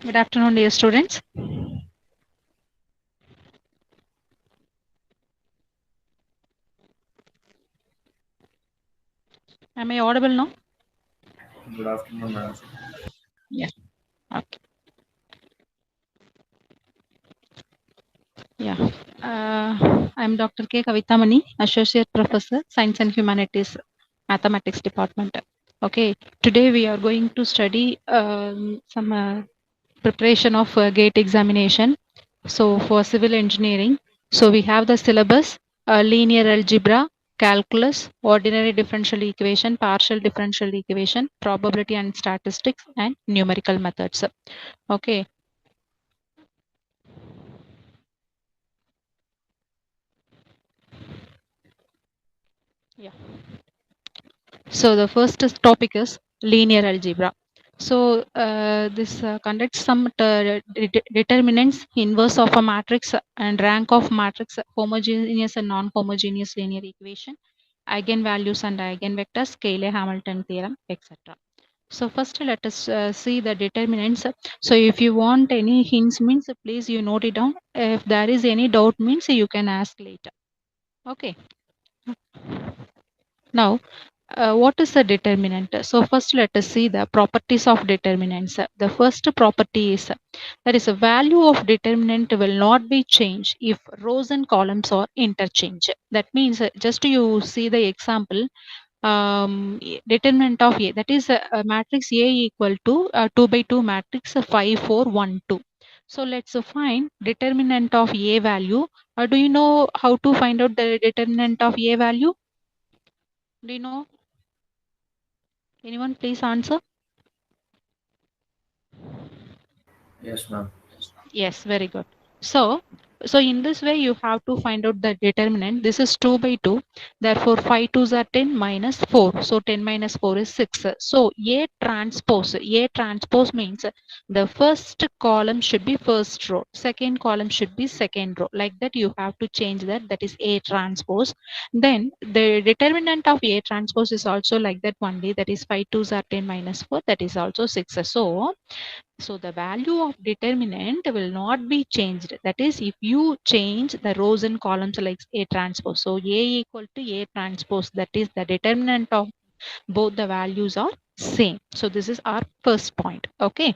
Good afternoon, dear students. Am I audible now? Good afternoon, madam. Yeah. Okay. Yeah. I'm Dr.K.Kavithamani, Associate Professor, Science and Humanities, Mathematics Department. Okay. Today we are going to study some preparation of GATE examination. So for civil engineering, so we have the syllabus, linear algebra, calculus, ordinary differential equation, partial differential equation, probability and statistics, and numerical methods. Okay. Yeah. So the first topic is linear algebra. So this conducts some determinants, inverse of a matrix and rank of matrix, homogeneous and non-homogeneous linear equation, eigenvalues and eigenvectors, Cayley-Hamilton theorem, etc. So first let us see the determinants. So if you want any hints means please you note it down. If there is any doubt means you can ask later. Okay. Now, what is a determinant? So first let us see the properties of determinants. The first property is that is a value of determinant will not be changed if rows and columns are interchanged. That means just you see the example, determinant of A, that is a matrix A equal to 2 by 2 matrix 5 4 1 2. So let's find determinant of A value. Do you know how to find out the determinant of A value? Do you know? Anyone please answer? Yes, ma'am. Yes, very good. So, so in this way you have to find out the determinant. This is 2 by 2. Therefore, 5 2s are 10 minus 4. So 10 minus 4 is 6. So A transpose means the first column should be first row. Second column should be second row. Like that you have to change that. That is A transpose. Then the determinant of A transpose is also like that only. That is 5 2s are 10 minus 4. That is also 6. So the value of determinant will not be changed. That is, if you change the rows and columns like A transpose. So A equal to A transpose, that is the determinant of both the values are same. So this is our first point. Okay.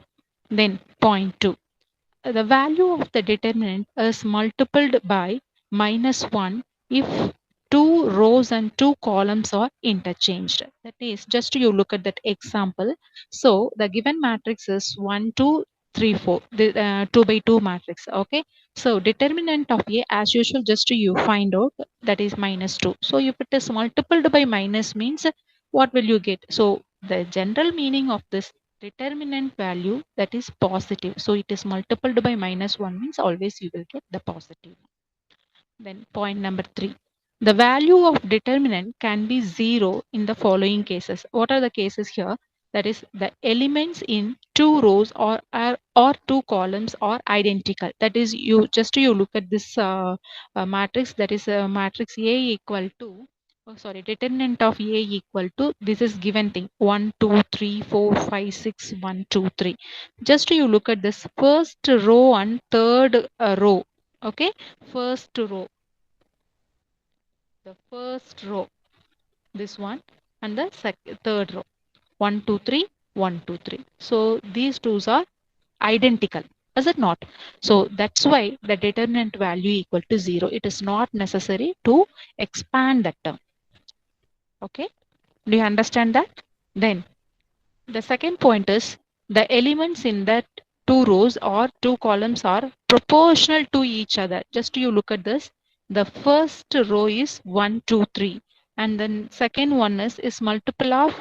Then point 2. The value of the determinant is multiplied by -1 if two rows and two columns are interchanged. That is, just you look at that example. So the given matrix is 1 2 3 4, the 2 by 2 matrix. Okay. So determinant of A as usual, just you find out, that is -2. So if it is multiplied by minus means what will you get? So the general meaning of this determinant value, that is positive. So it is multiplied by -1 means always you will get the positive. Then point number 3. The value of determinant can be 0 in the following cases. What are the cases here? That is, the elements in two rows or two columns are identical. That is, you look at this matrix, that is a matrix A equal to, oh sorry, determinant of A equal to, this is given thing, 1 2 3 4 5 6 1 2 3. Just you look at this first row and third row. Okay, first row, the first row, this one, and the third row, 1 2 3 1 2 3. So these twos are identical, is it not? So that's why the determinant value equal to 0. It is not necessary to expand that term. Okay, do you understand that? Then the second point is the elements in that two rows or two columns are proportional to each other. Just you look at this. The first row is 1 2 3, and then second one is multiple of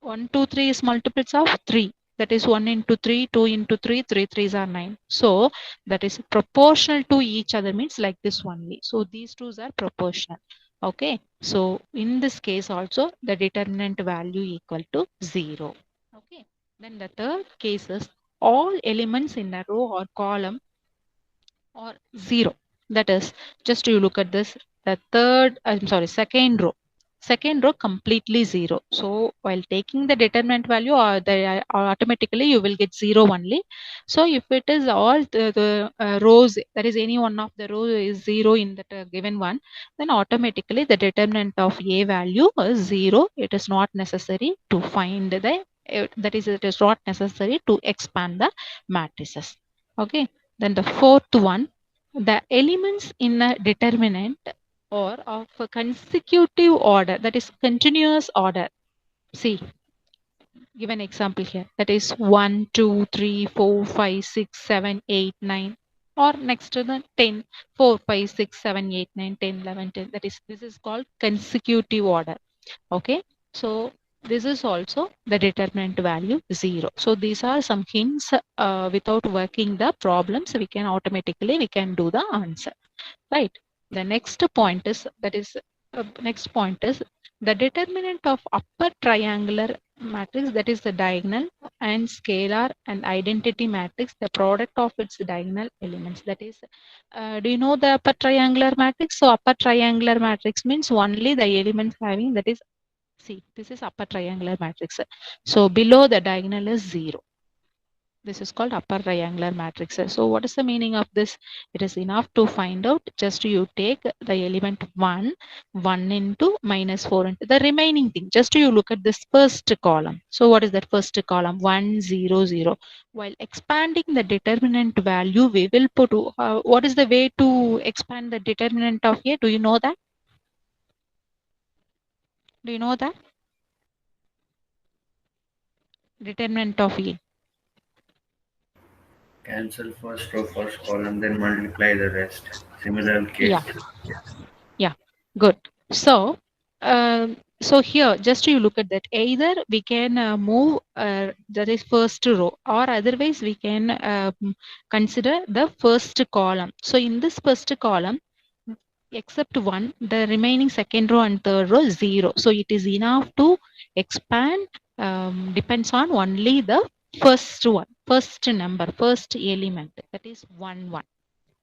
1 2 3 is multiples of 3. That is 1 into 3, 2 into 3, 3 threes are 9. So that is proportional to each other means like this only. So these twos are proportional. Okay. So in this case also the determinant value equal to 0. Okay. Then the third case is all elements in a row or column are 0. That is, just you look at this, the third, I'm sorry, second row. second row completely 0. So while taking the determinant value, or automatically you will get 0 only. So if it is all the rows, that is any one of the rows is 0 in that given one, then automatically the determinant of A value is 0. It is not necessary to find the that is, it is not necessary to expand the matrices. Okay. Then the fourth one, the elements in a determinant or of a consecutive order, that is continuous order. See, give an example here. That is 1, 2, 3, 4, 5, 6, 7, 8, 9. Or next to the 10, 4, 5, 6, 7, 8, 9, 10, 11, 10. That is, this is called consecutive order. Okay. So this is also the determinant value 0. So these are some hints. Without working the problems, we can automatically, we can do the answer. Right. The next point is, next point is the determinant of upper triangular matrix, that is the diagonal, and scalar and identity matrix, the product of its diagonal elements. That is, do you know the upper triangular matrix? So upper triangular matrix means only the elements having, that is, see, this is upper triangular matrix. So below the diagonal is 0. This is called upper triangular matrix. So what is the meaning of this? It is enough to find out. Just you take the element 1, 1 into minus 4 into the remaining thing. Just you look at this first column. So what is that first column? 1, 0, 0. While expanding the determinant value, we will put, what is the way to expand the determinant of A? Do you know that? Do you know that? Determinant of A. Cancel first row, first column, then multiply the rest. Similar case. Yeah. Yeah, good. So, so here, just you look at that. Either we can move that is first row, or otherwise we can consider the first column. So in this first column, except one, the remaining second row and third row is 0. So it is enough to expand. Depends on only the first one, first number, first element. That is 1, 1.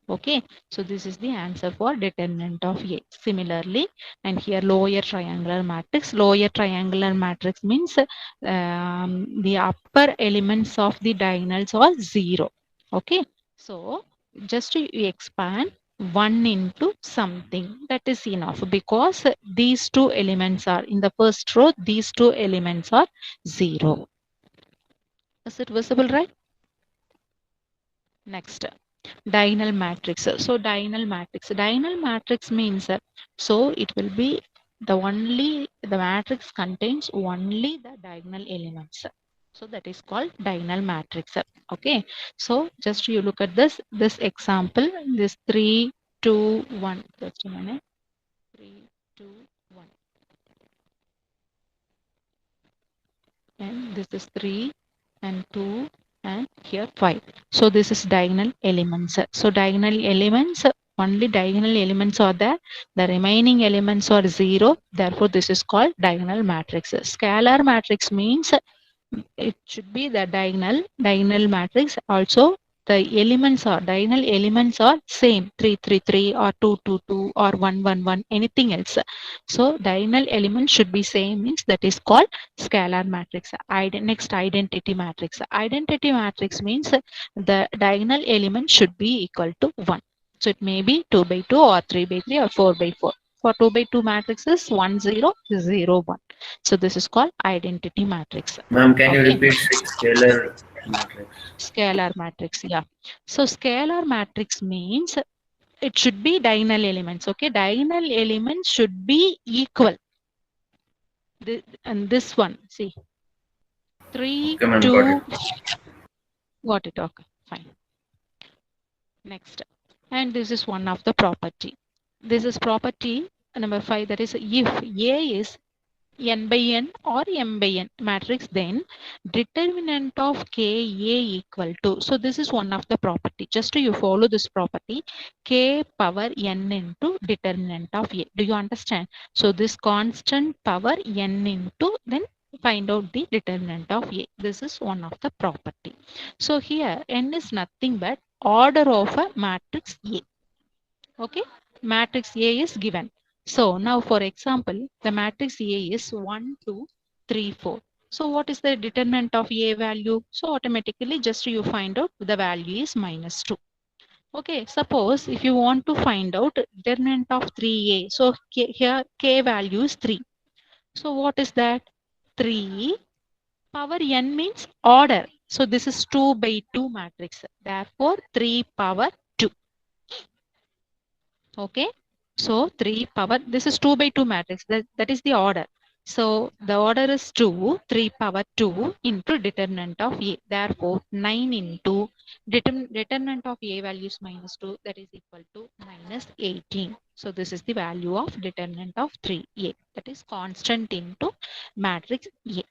Okay, so this is the answer for determinant of A. Similarly, and here lower triangular matrix. Lower triangular matrix means the upper elements of the diagonals are 0. Okay, so just to expand 1 into something, that is enough, because these two elements are in the first row, these two elements are 0. Is it visible, right? Next, diagonal matrix. So diagonal matrix. Diagonal matrix means so it will be the matrix contains only the diagonal elements. So that is called diagonal matrix. Okay. So just you look at this example. This 3, 2, 1. Just a minute. 3, 2, 1. And this is 3 and 2 and here 5. So this is diagonal elements. So diagonal elements, only diagonal elements are there. The remaining elements are 0. Therefore, this is called diagonal matrix. Scalar matrix means it should be the diagonal matrix. Also, the elements are diagonal elements are same, 3, 3, 3 or 2, 2, 2 or 1, 1, 1, anything else. So diagonal elements should be same, means that is called scalar matrix. Next, identity matrix. Identity matrix means the diagonal element should be equal to 1. So it may be 2 by 2 or 3 by 3 or 4 by 4. For 2 by 2 matrices, 1, 0, 0, 1. So this is called identity matrix. Ma'am, can you Okay. repeat scalar matrix? Scalar matrix, yeah. So scalar matrix means it should be diagonal elements. Okay, diagonal elements should be equal. And this one, see, 3, Okay, ma'am, got 2, it. got it. Okay, fine. Next, and this is one of the property. This is property number 5. That is, if A is n by n or m by n matrix, then determinant of k a equal to, so this is one of the property. Just you follow this property, k power n into determinant of a. Do you understand? So this constant power n into, then find out the determinant of a. This is one of the property. So here n is nothing but order of a matrix A. Okay, matrix A is given. So now for example, the matrix A is 1, 2, 3, 4. So what is the determinant of A value? So automatically just you find out the value is -2. Okay, suppose if you want to find out determinant of 3A, so here K value is 3. So what is that? 3 power n means order. So this is 2 by 2 matrix. Therefore 3 power 2. Okay. So 3 power, this is 2 by 2 matrix. That is the order. So the order is 2, 3 power 2 into determinant of A. Therefore 9 into determinant of A values -2, that is equal to -18. So this is the value of determinant of 3A. That is constant into matrix A.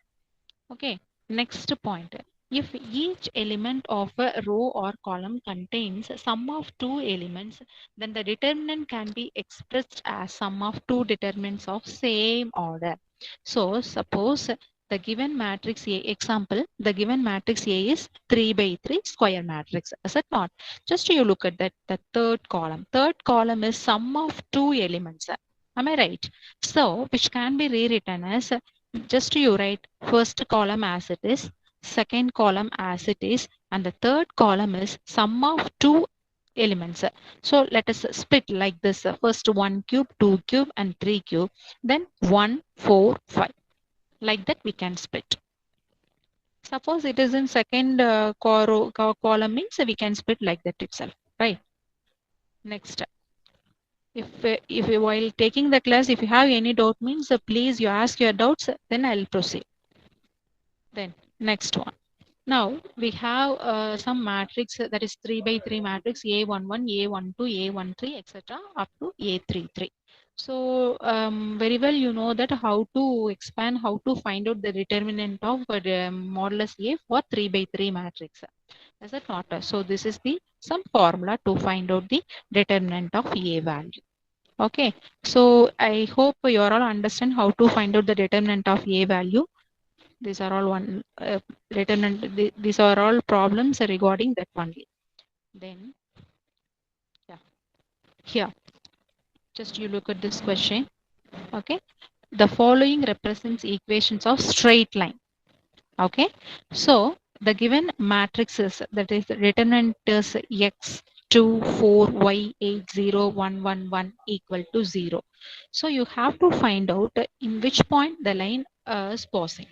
Okay, next point. If each element of a row or column contains sum of two elements, then the determinant can be expressed as sum of two determinants of same order. So suppose the given matrix A, example, the given matrix A is 3 by 3 square matrix. Is it not? Just you look at that, the third column. Third column is sum of two elements. Am I right? So which can be rewritten as, just you write first column as it is, second column as it is, and the third column is sum of two elements. So let us split like this. First 1 cube, 2 cube, and 3 cube. Then 1, 4, 5. Like that we can split. Suppose it is in second column means we can split like that itself. Right. Next. If while taking the class, if you have any doubt means please you ask your doubts, then I'll proceed. Then next one. Now we have some matrix that is 3 by 3 matrix A11, A12, A13, etc. up to A33. So very well you know that how to expand, how to find out the determinant of modulus A for 3 by 3 matrix. Is it not? So this is the some formula to find out the determinant of A value. Okay. So I hope you all understand how to find out the determinant of A value. These are all one determinant. These are all problems regarding that only. Then, yeah, here, just you look at this question. Okay, the following represents equations of straight line. Okay, so the given matrices, that is the determinant is x 2 4 y 8 0 1 1 1 equal to 0. So you have to find out in which point the line is passing.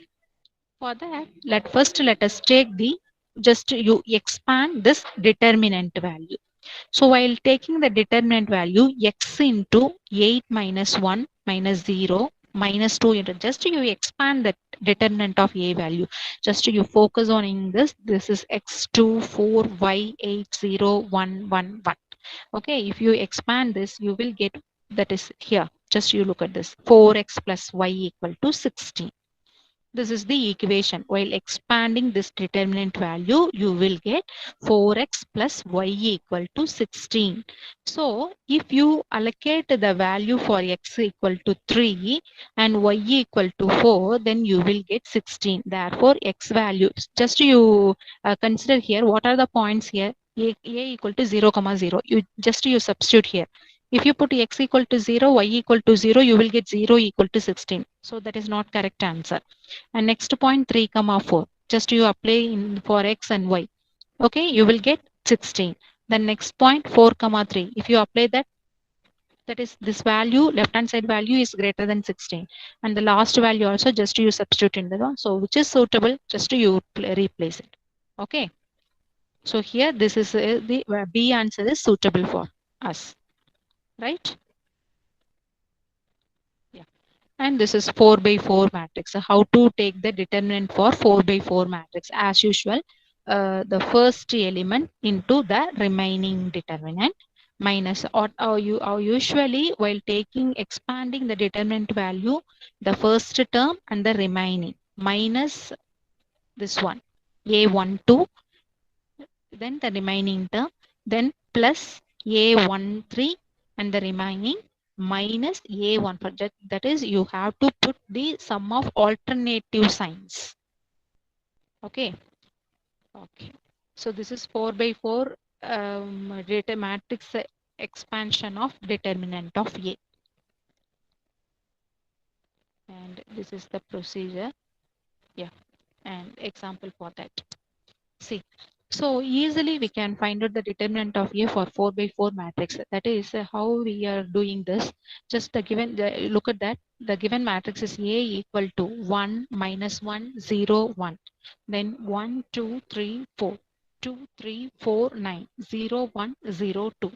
For that, let us take the, just you expand this determinant value. So while taking the determinant value x into 8 minus 1 minus 0 minus 2 into, just you expand the determinant of A value. Just you focus on in this. This is x2 4 y 8 0 1 1 1. Okay, if you expand this, you will get, that is here. Just you look at this, 4x plus y equal to 16. This is the equation. While expanding this determinant value, you will get 4x plus y equal to 16. So if you allocate the value for x equal to 3 and y equal to 4, then you will get 16. Therefore, x value, just you consider here, what are the points here? A equal to 0, 0. You substitute here. If you put x equal to 0, y equal to 0, you will get 0 equal to 16. So that is not correct answer. And next point 3, 4. Just you apply in for x and y. Okay, you will get 16. The next point 4, 3. If you apply that, that is this value, left hand side value is greater than 16. And the last value also just you substitute in the one. So which is suitable, just you replace it. Okay. So here this is the B answer is suitable for us. Right? Yeah. And this is 4 by 4 matrix. So how to take the determinant for 4 by 4 matrix? As usual, the first element into the remaining determinant minus, or usually while taking expanding the determinant value, the first term and the remaining minus this one A12, then the remaining term, then plus A13 and the remaining minus A1 for that. That is, you have to put the sum of alternative signs. Okay. Okay. So this is 4 by 4 data matrix expansion of determinant of A. This is the procedure. Yeah, and example for that. See, so easily we can find out the determinant of A for 4 by 4 matrix. That is how we are doing this. Just the given, look at that. The given matrix is A equal to 1, minus 1, 0, 1. Then 1, 2, 3, 4. 2, 3, 4, 9, 0, 1, 0, 2.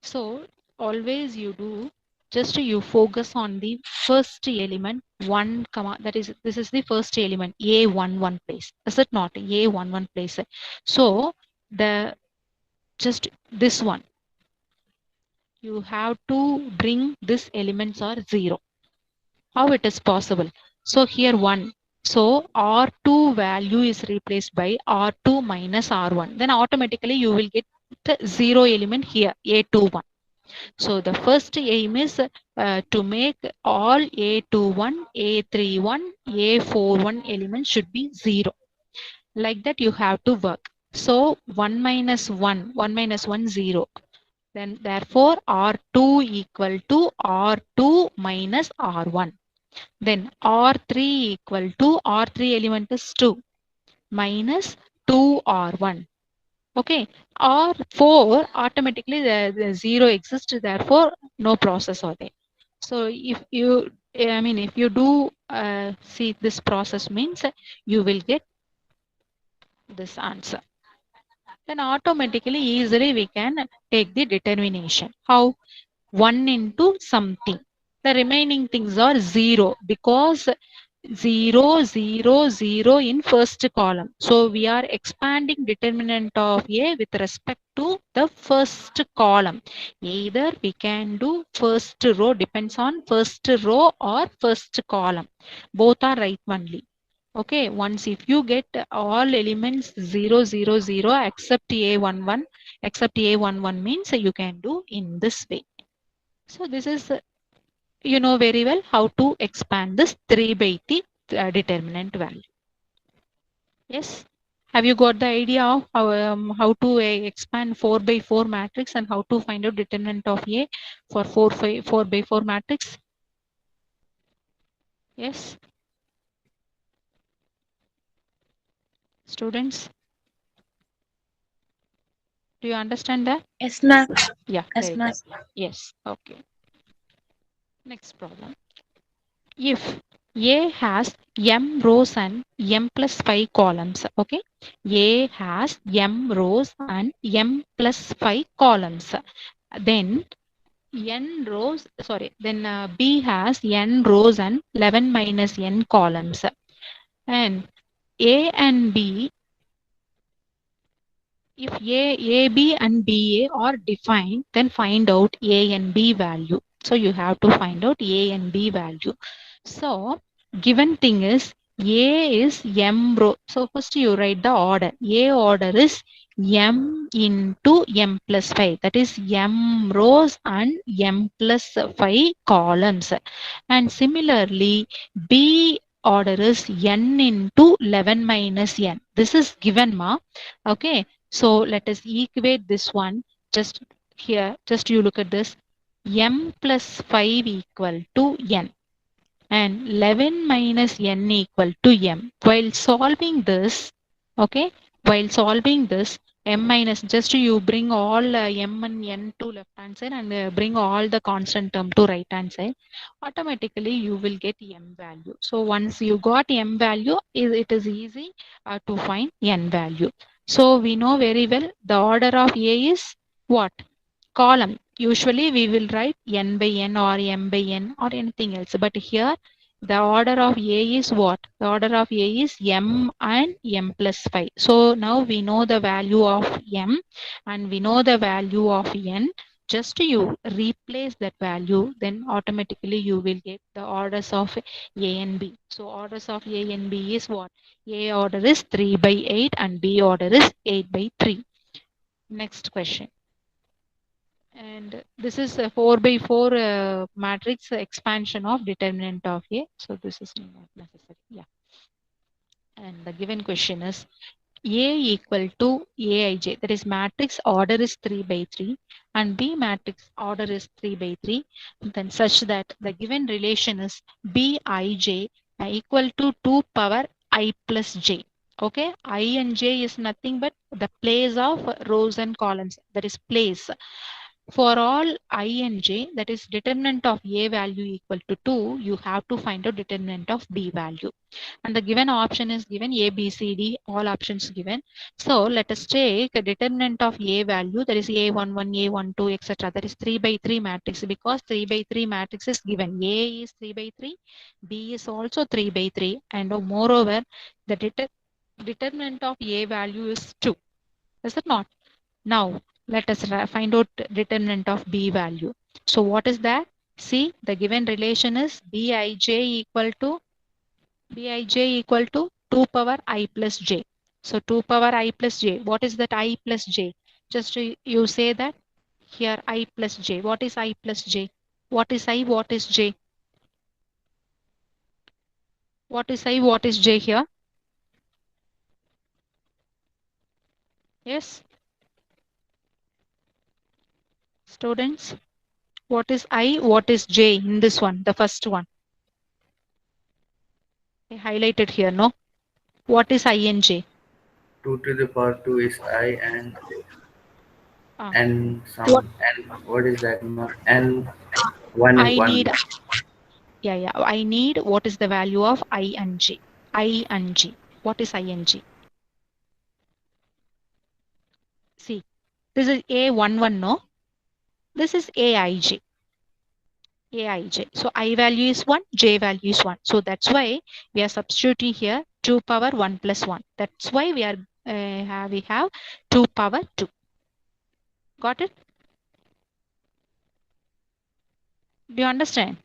So always you do, just you focus on the first element 1 comma, that is, this is the first element A11 place. Is it not A11 place? So the just this one, you have to bring this elements are 0. How it is possible? So here 1. So R2 value is replaced by R2 minus R1. Then automatically you will get the 0 element here, A21. So the first aim is to make all A21, A31, A41 elements should be 0. Like that you have to work. So 1 minus 1, 1 minus 1, 0. Then therefore R2 equal to R2 minus R1. Then R3 equal to R3 element is 2 minus 2R1. Okay, or 4 automatically the 0 exists, therefore no process or there. So if you, I mean, if you do see this process means you will get this answer. Then automatically easily we can take the determination. How? 1 into something. The remaining things are 0 because 0, 0, 0 in first column. So we are expanding determinant of A with respect to the first column. Either we can do first row, depends on first row or first column. Both are right only. Okay, once if you get all elements 0, 0, 0 except A11, except A11 means you can do in this way. So this is, you know very well how to expand this 3 by the determinant value. Yes. Have you got the idea of how to expand 4 by 4 matrix and how to find out determinant of A for 4 by 4 matrix? Yes. Students, do you understand that? Yes, ma'am. Yeah, Yes, very ma'am. good. Yes. Okay. Next problem. If A has m rows and m plus 5 columns, okay, A has m rows and m plus 5 columns, then n rows, sorry, then B has n rows and 11 minus n columns, and A and B, if A, B and BA are defined, then find out A and B value. So you have to find out A and B value. So given thing is A is m row. So first you write the order. A order is m into m plus 5. That is m rows and m plus 5 columns. And similarly, B order is n into 11 minus n. This is given, ma. Okay. So let us equate this one. Just here, just you look at this. M plus 5 equal to n and 11 minus n equal to m. While solving this, okay, while solving this, m minus, just you bring all m and n to left hand side and bring all the constant term to right hand side. Automatically you will get m value. So once you got m value, it is easy to find n value. So we know very well the order of A is what? Column. Usually we will write n by n or m by n or anything else. But here the order of A is what? The order of A is m and m plus 5. So now we know the value of m and we know the value of n. Just you replace that value, then automatically you will get the orders of A and B. So orders of A and B is what? A order is 3 by 8 and B order is 8 by 3. Next question. And this is a 4 by 4 matrix expansion of determinant of A. So this is not necessary. Yeah. And the given question is A equal to Aij. That is matrix order is 3 by 3 and B matrix order is 3 by 3. Then such that the given relation is Bij equal to 2 power I plus j. Okay, I and j is nothing but the place of rows and columns, that is place. For all I and j, that is determinant of a value equal to 2, you have to find out determinant of b value. And the given option is given a, b, c, d, all options given. So let us take a determinant of a value, that is a11, a12, etc. That is 3 by 3 matrix, because 3 by 3 matrix is given. A is 3 by 3, b is also 3 by 3, and moreover, the determinant of a value is 2. Is it not? Now, let us find out determinant of b value. So what is that? See, the given relation is bij equal to 2 power I plus j. So 2 power I plus j. What is that I plus j? Just you say that here I plus j. What is I plus j? What is I? What is j? What is I? What is j here? Yes, students. What is I? What is j in this one? The first one. I highlighted here, no? What is I and j? 2 to the power 2 is I, Ah, and what some, and what is that? And 1 I 1. need, yeah, I need what is the value of I and j? I and j. What is I and j? See, this is A11, no? This is Aij. Aij. So I value is 1, j value is 1. So that's why we are substituting here 2 power 1 plus 1. That's why we are we have 2 power 2. Got it? Do you understand?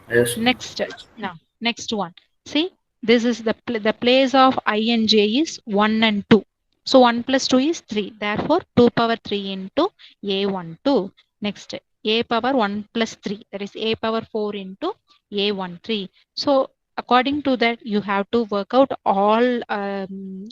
Yes, ma'am. Next, now, next one. See, this is the place of I and j is 1 and 2. So 1 plus 2 is 3. Therefore, 2 power 3 into a12. Next, a power 1 plus 3. That is a power 4 into a13. So according to that, you have to work out all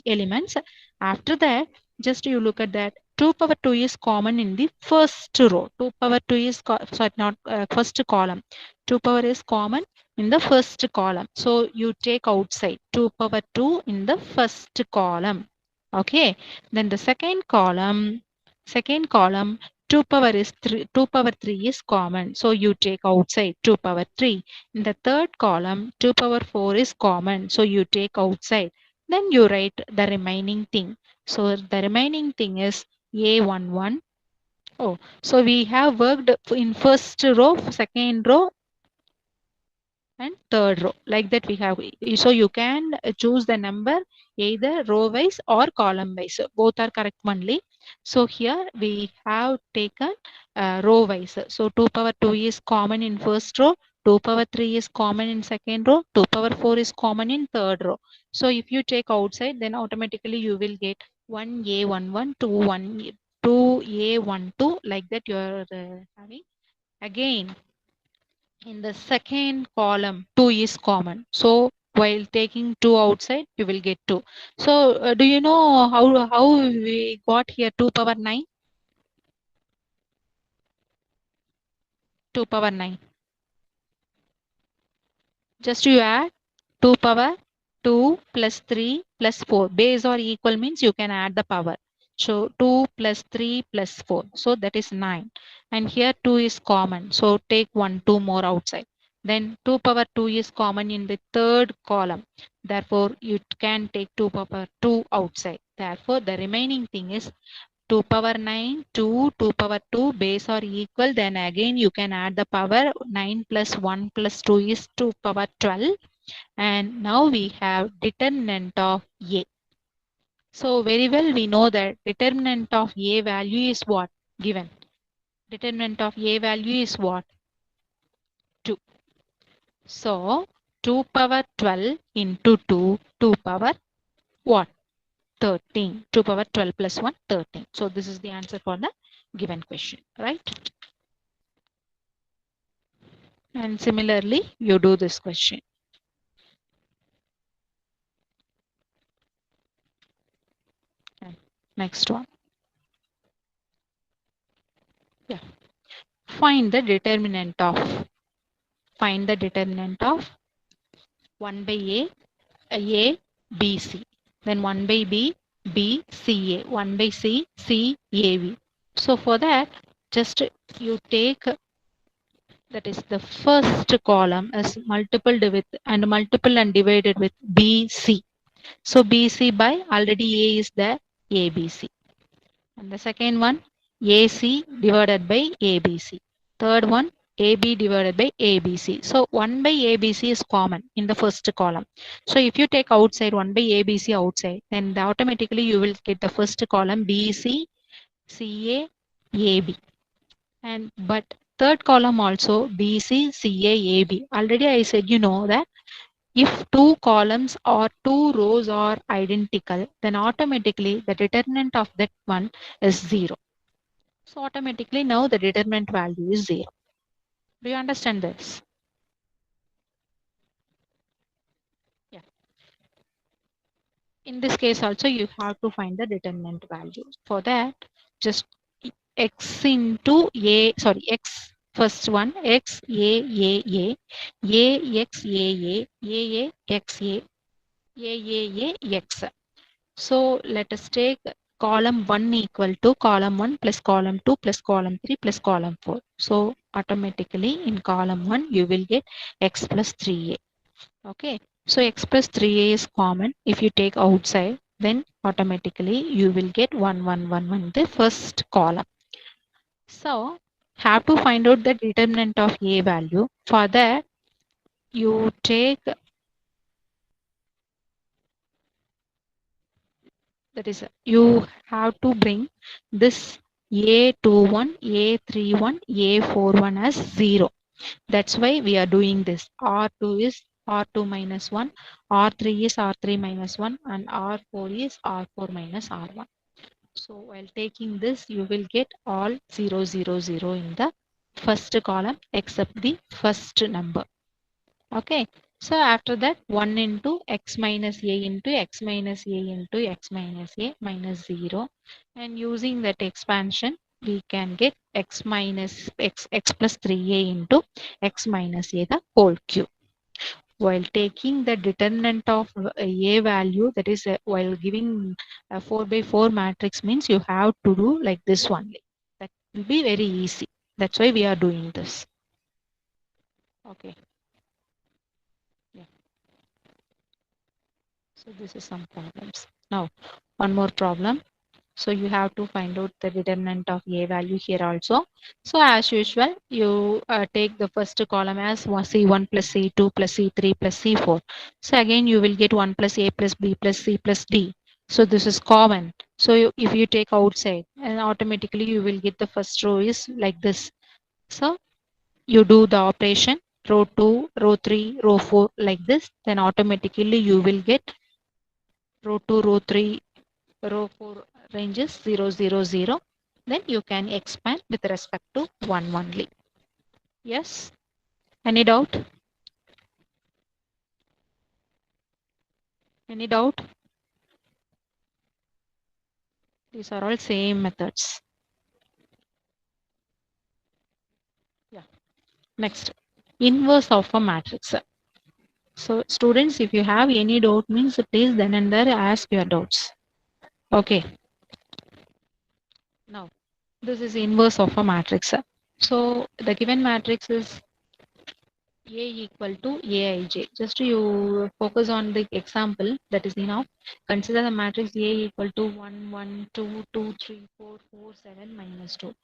elements. After that, just you look at that. 2 power 2 is common in the first row. 2 power 2 is, sorry, not first column. 2 power is common in the first column. So you take outside 2 power 2 in the first column. Okay. Then the second column 2 power is 3, 2 power 3 is common. So you take outside 2 power 3. In the third column 2 power 4 is common. So you take outside. Then you write the remaining thing. So the remaining thing is A11. Oh, so we have worked in first row, second row, and third row, like that we have. So you can choose the number either row wise or column wise, both are correct only. So here we have taken row wise. So 2 power 2 is common in first row, 2 power 3 is common in second row, 2 power 4 is common in third row. So if you take outside, then automatically you will get 1a11, 2a12, like that you are having. Again, in the second column 2 is common, so while taking 2 outside you will get 2. So do you know how we got here 2 power 9? 2 power 9, just you add 2 power 2 plus 3 plus 4. Base or equal means you can add the power. So 2 plus 3 plus 4. So that is 9. And here 2 is common. So take 1, 2 more outside. Then 2 power 2 is common in the third column. Therefore, you can take 2 power 2 outside. Therefore, the remaining thing is 2 power 9, 2, 2 power 2, base or equal. Then again you can add the power. 9 plus 1 plus 2 is 2 power 12. And now we have determinant of A. So very well we know that determinant of A value is what? Given. Determinant of A value is what? 2. So 2 power 12 into 2, 2 power what? 13. 2 power 12 plus 1, 13. So this is the answer for the given question, right? And similarly, you do this question. And next one. Yeah. Find the determinant of 1 by A, B, C. Then 1 by B, C, A. 1 by C, C, A, B. So for that, just you take that is the first column as multiple with and multiple and divided with BC. So BC by already A is there, ABC. And the second one, AC divided by ABC. Third one, AB divided by ABC. So 1 by ABC is common in the first column. So if you take outside 1 by ABC outside, then automatically you will get the first column BC, CA, AB. And but third column also BC, CA, AB. Already I said you know that if two columns or two rows are identical, then automatically the determinant of that one is 0. So automatically now the determinant value is 0. Do you understand this? Yeah. In this case also you have to find the determinant value. For that, just x into a, sorry, x first one, x x x x. So let us take column 1 equal to column 1 plus column 2 plus column 3 plus column 4. So automatically in column 1 you will get x plus 3a. Okay. So x plus 3a is common. If you take outside, then automatically you will get 1 1 1 1 the first column. So have to find out the determinant of a value. For that, you take that is you have to bring this a21, a31, a41 as 0. That's why we are doing this. R2 is R2 minus 1, R3 is R3 minus 1, and R4 is R4 minus R1. So while taking this, you will get all 0, 0, 0 in the first column except the first number. Okay. So after that, 1 into x minus a into x minus a into x minus a minus 0. And using that expansion, we can get x minus x plus 3a into x minus a the whole cube. While taking the determinant of a value, that is while giving a 4 by 4 matrix means you have to do like this only. That will be very easy. That's why we are doing this. Okay. Yeah. So this is some problems. Now, one more problem. So you have to find out the determinant of a value here also. So as usual, you take the first column as C1 plus C2 plus C3 plus C4. So again, you will get 1 plus A plus B plus C plus D. So this is common. So if you take outside, and automatically you will get the first row is like this. So you do the operation row 2, row 3, row 4 like this. Then automatically you will get row 2, row 3, row 4 ranges 0, 0, 0. Then you can expand with respect to 1 only. Yes? Any doubt? Any doubt? These are all same methods. Yeah. Next, inverse of a matrix. So students, if you have any doubt means please then and there ask your doubts. Okay. Now, this is inverse of a matrix. So the given matrix is A equal to Aij. Just you focus on the example that is enough. Consider the matrix A equal to 1, 1, 2, 2, 3, 4, 4, 7, minus 2.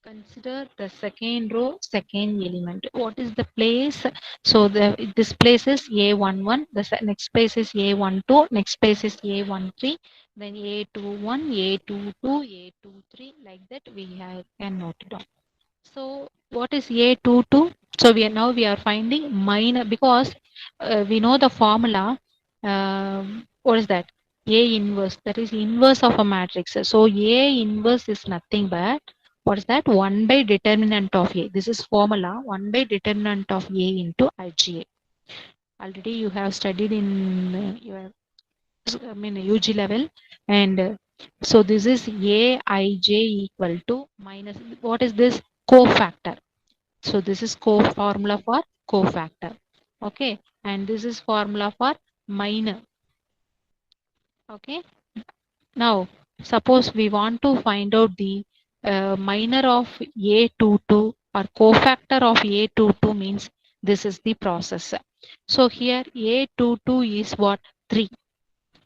Consider the second row, second element. What is the place? So this place is A11, the next place is A12, next place is A13, then A21, A22, A23, like that we can note it down. So what is A22? So we are finding minor because we know the formula. What is that? A inverse. That is inverse of a matrix. So A inverse is nothing but what is that? 1 by determinant of A. This is formula 1 by determinant of A into IGA. Already you have studied in your UG level, and so this is Aij equal to minus. What is this? Cofactor. So this is formula for cofactor. Okay. and this is formula for minor. Okay. Now, suppose we want to find out the minor of A22 or cofactor of A22 means this is the process. So here A22 is what? 3.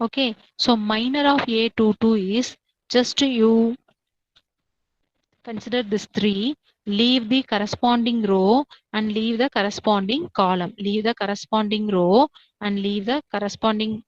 Okay. So minor of A22 is just you consider this 3, leave the corresponding row and leave the corresponding column. Leave the corresponding row and leave the corresponding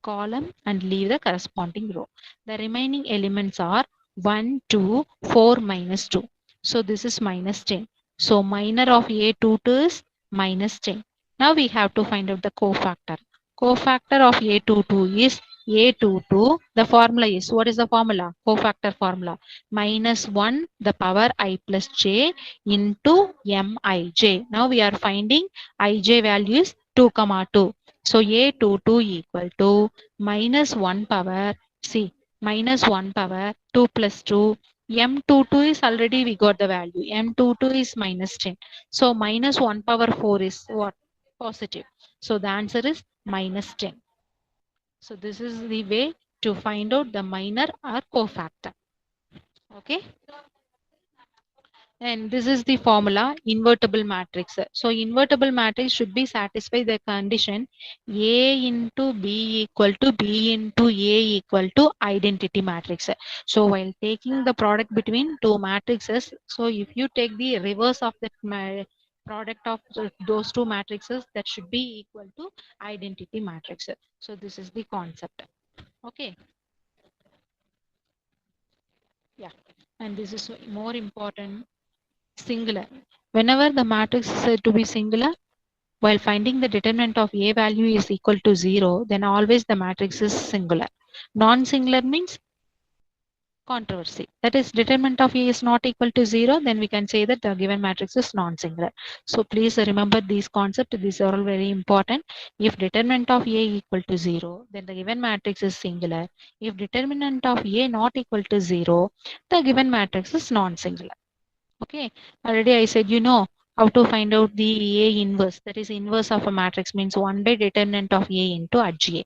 column and leave the corresponding row. The remaining elements are 1, 2, 4, minus 2. So this is minus 10. So minor of A22 is minus 10. Now we have to find out the cofactor. Cofactor of A22 is A22. The formula is, what is the formula? Cofactor formula. Minus 1 the power I plus j into mij. Now we are finding ij value is 2, 2. So A22 equal to minus 1 power, see, minus 1 power 2 plus 2. M22 is already we got the value. M22 is minus 10. So minus 1 power 4 is what? Positive. So the answer is minus 10. So this is the way to find out the minor or cofactor. Okay. And this is the formula invertible matrix. So invertible matrix should be satisfy the condition A into B equal to B into A equal to identity matrix. So while taking the product between two matrices, so if you take the reverse of the product of those two matrices, that should be equal to identity matrix. So this is the concept. Okay. Yeah. And this is more important. Singular. Whenever the matrix is said to be singular, while finding the determinant of A value is equal to 0, then always the matrix is singular. Non-singular means controversy. That is, determinant of A is not equal to 0, then we can say that the given matrix is non-singular. So please remember these concepts. These are all very important. If determinant of A equal to 0, then the given matrix is singular. If determinant of A not equal to 0, the given matrix is non-singular. Okay, already I said you know how to find out the A inverse. That is inverse of a matrix means 1 by determinant of A into ADJ.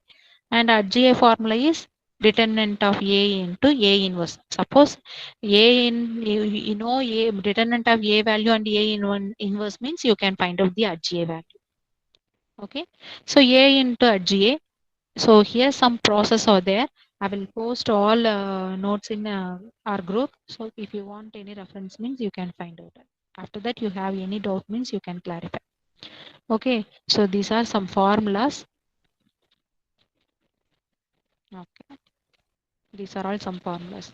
And ADJ formula is determinant of A into A inverse. Suppose A in you know A determinant of A value and A in one inverse means you can find out the ADJ value. Okay, so A into ADJ. So here some process are there. I will post all notes in our group. So if you want any reference means you can find out. After that you have any doubt means you can clarify. Okay. So these are some formulas. Okay. These are all some formulas.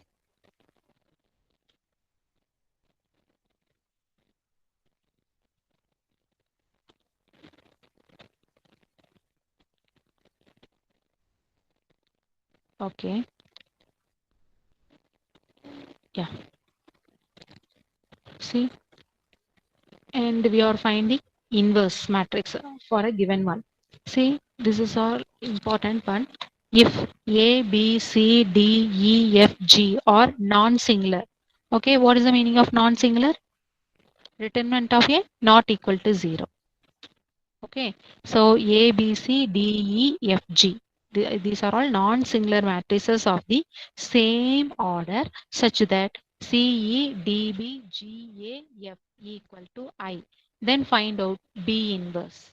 Okay. Yeah. See. And we are finding inverse matrix for a given one. See, this is all important one. If A, B, C, D, E, F, G are non-singular. Okay, what is the meaning of non-singular? Determinant of A not equal to 0. Okay, so A, B, C, D, E, F, G. These are all non-singular matrices of the same order such that C, E, D, B, G, A, F equal to I. Then find out B inverse.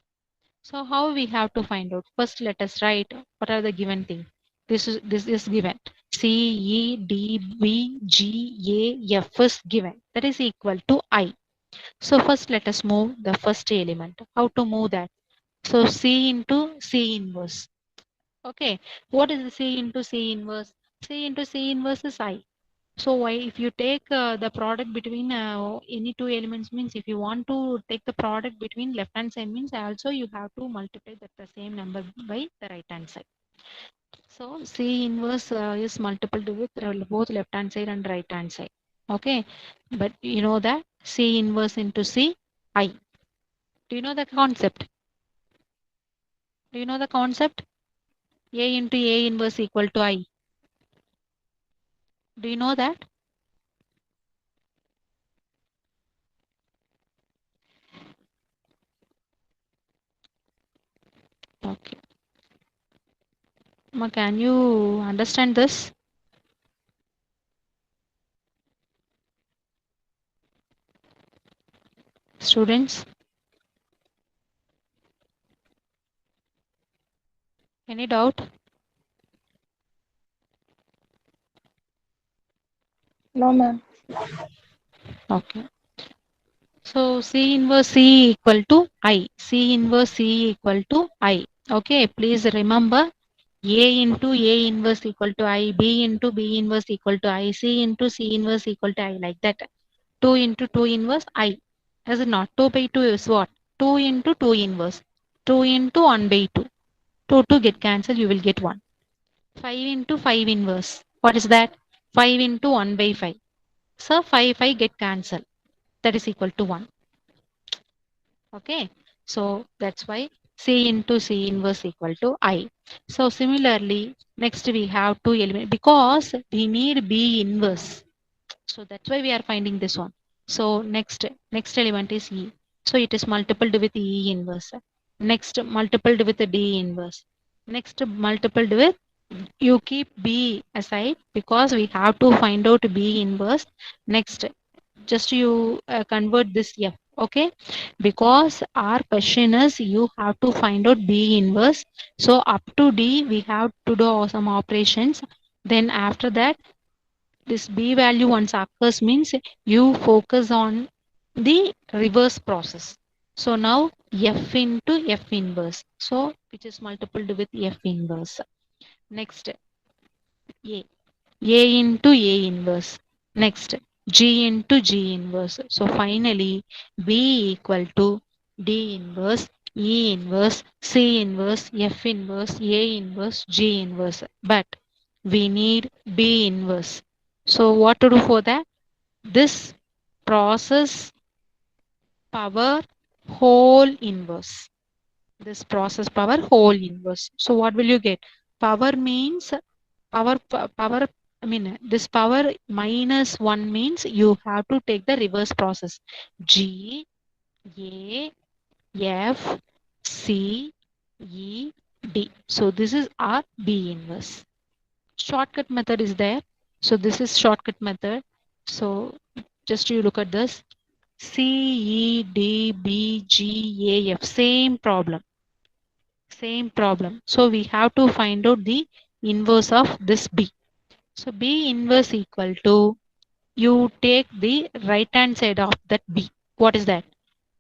So how we have to find out? First, let us write what are the given things. This is given. C, E, D, B, G, A, F is given. That is equal to I. So first let us move the first element. How to move that? So C into C inverse. Okay. What is the C into C inverse? C into C inverse is I. So why if you take the product between any two elements means if you want to take the product between left hand side means also you have to multiply that the same number by the right hand side. So C inverse is multiplied with both left hand side and right hand side. Okay. But you know that C inverse into C I. Do you know the concept? Do you know the concept? A into A inverse equal to I. Do you know that? Can you understand this? Students, any doubt? No, ma'am. Okay. So C inverse C equal to I. C inverse C equal to I. Okay, please remember A into A inverse equal to I, B into B inverse equal to I, C into C inverse equal to I, like that. 2 into 2 inverse I. Is it not? 2 by 2 is what? 2 into 2 inverse. 2 into 1 by 2. 2 get cancelled, you will get 1. 5 into 5 inverse. What is that? 5 into 1 by 5. So 5 get cancelled. That is equal to 1. Okay. So that's why C into C inverse equal to I. So similarly, next we have to eliminate because we need B inverse. So that's why we are finding this one. So next element is E. So it is multiplied with E inverse. Next multiplied with D inverse. Next multiplied with, you keep B aside because we have to find out B inverse. Next, just you convert this F. Okay, because our question is you have to find out B inverse. So up to D we have to do some operations. Then after that, this B value once occurs means you focus on the reverse process. So now F into F inverse. So which is multiplied with F inverse. Next A. A into A inverse. Next G into G inverse. So finally B equal to D inverse, E inverse, C inverse, F inverse, A inverse, G inverse. But we need B inverse. So what to do for that? This process power whole inverse. This process power whole inverse. So what will you get? Power means power. I mean this power minus 1 means you have to take the reverse process. G, A, F, C, E, D. So this is our B inverse. Shortcut method is there. So this is shortcut method. So just you look at this. C, E, D, B, G, A, F. Same problem. Same problem. So we have to find out the inverse of this B. So B inverse equal to, you take the right hand side of that B. What is that?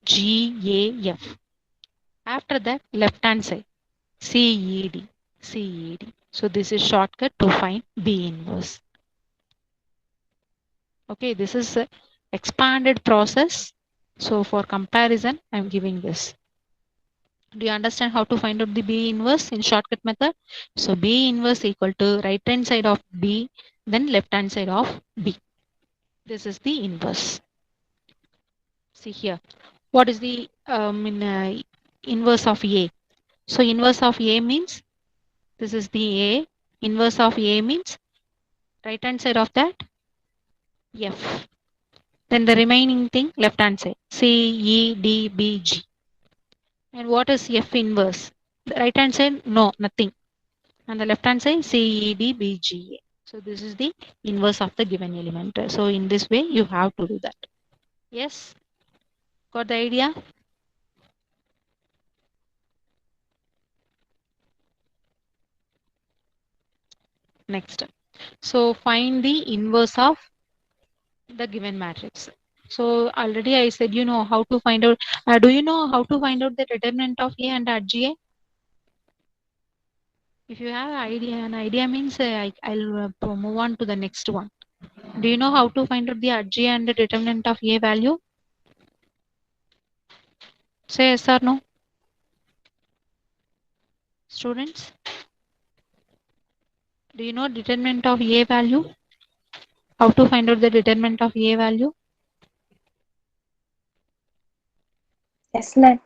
G, A, F. After that, left hand side. C, E, D. C, E, D. So this is shortcut to find B inverse. Okay, this is a expanded process. So for comparison, I'm giving this. Do you understand how to find out the B inverse in shortcut method? So B inverse equal to right hand side of B, then left hand side of B. This is the inverse. See here. What is the inverse of A? So inverse of A means this is the A. Inverse of A means right hand side of that F. Then the remaining thing left hand side C, E, D, B, G. And what is F inverse? The right hand side, no, nothing. And the left hand side, C, E, D, B, G, A. So this is the inverse of the given element. So in this way, you have to do that. Yes? Got the idea? Next. So find the inverse of the given matrix. So already I said you know how to find out. Do you know how to find out the determinant of A and RGA? If you have an idea means I'll move on to the next one. Do you know how to find out the RGA and the determinant of A value? Say yes or no. Students, do you know determinant of A value? How to find out the determinant of A value? Yes, ma'am.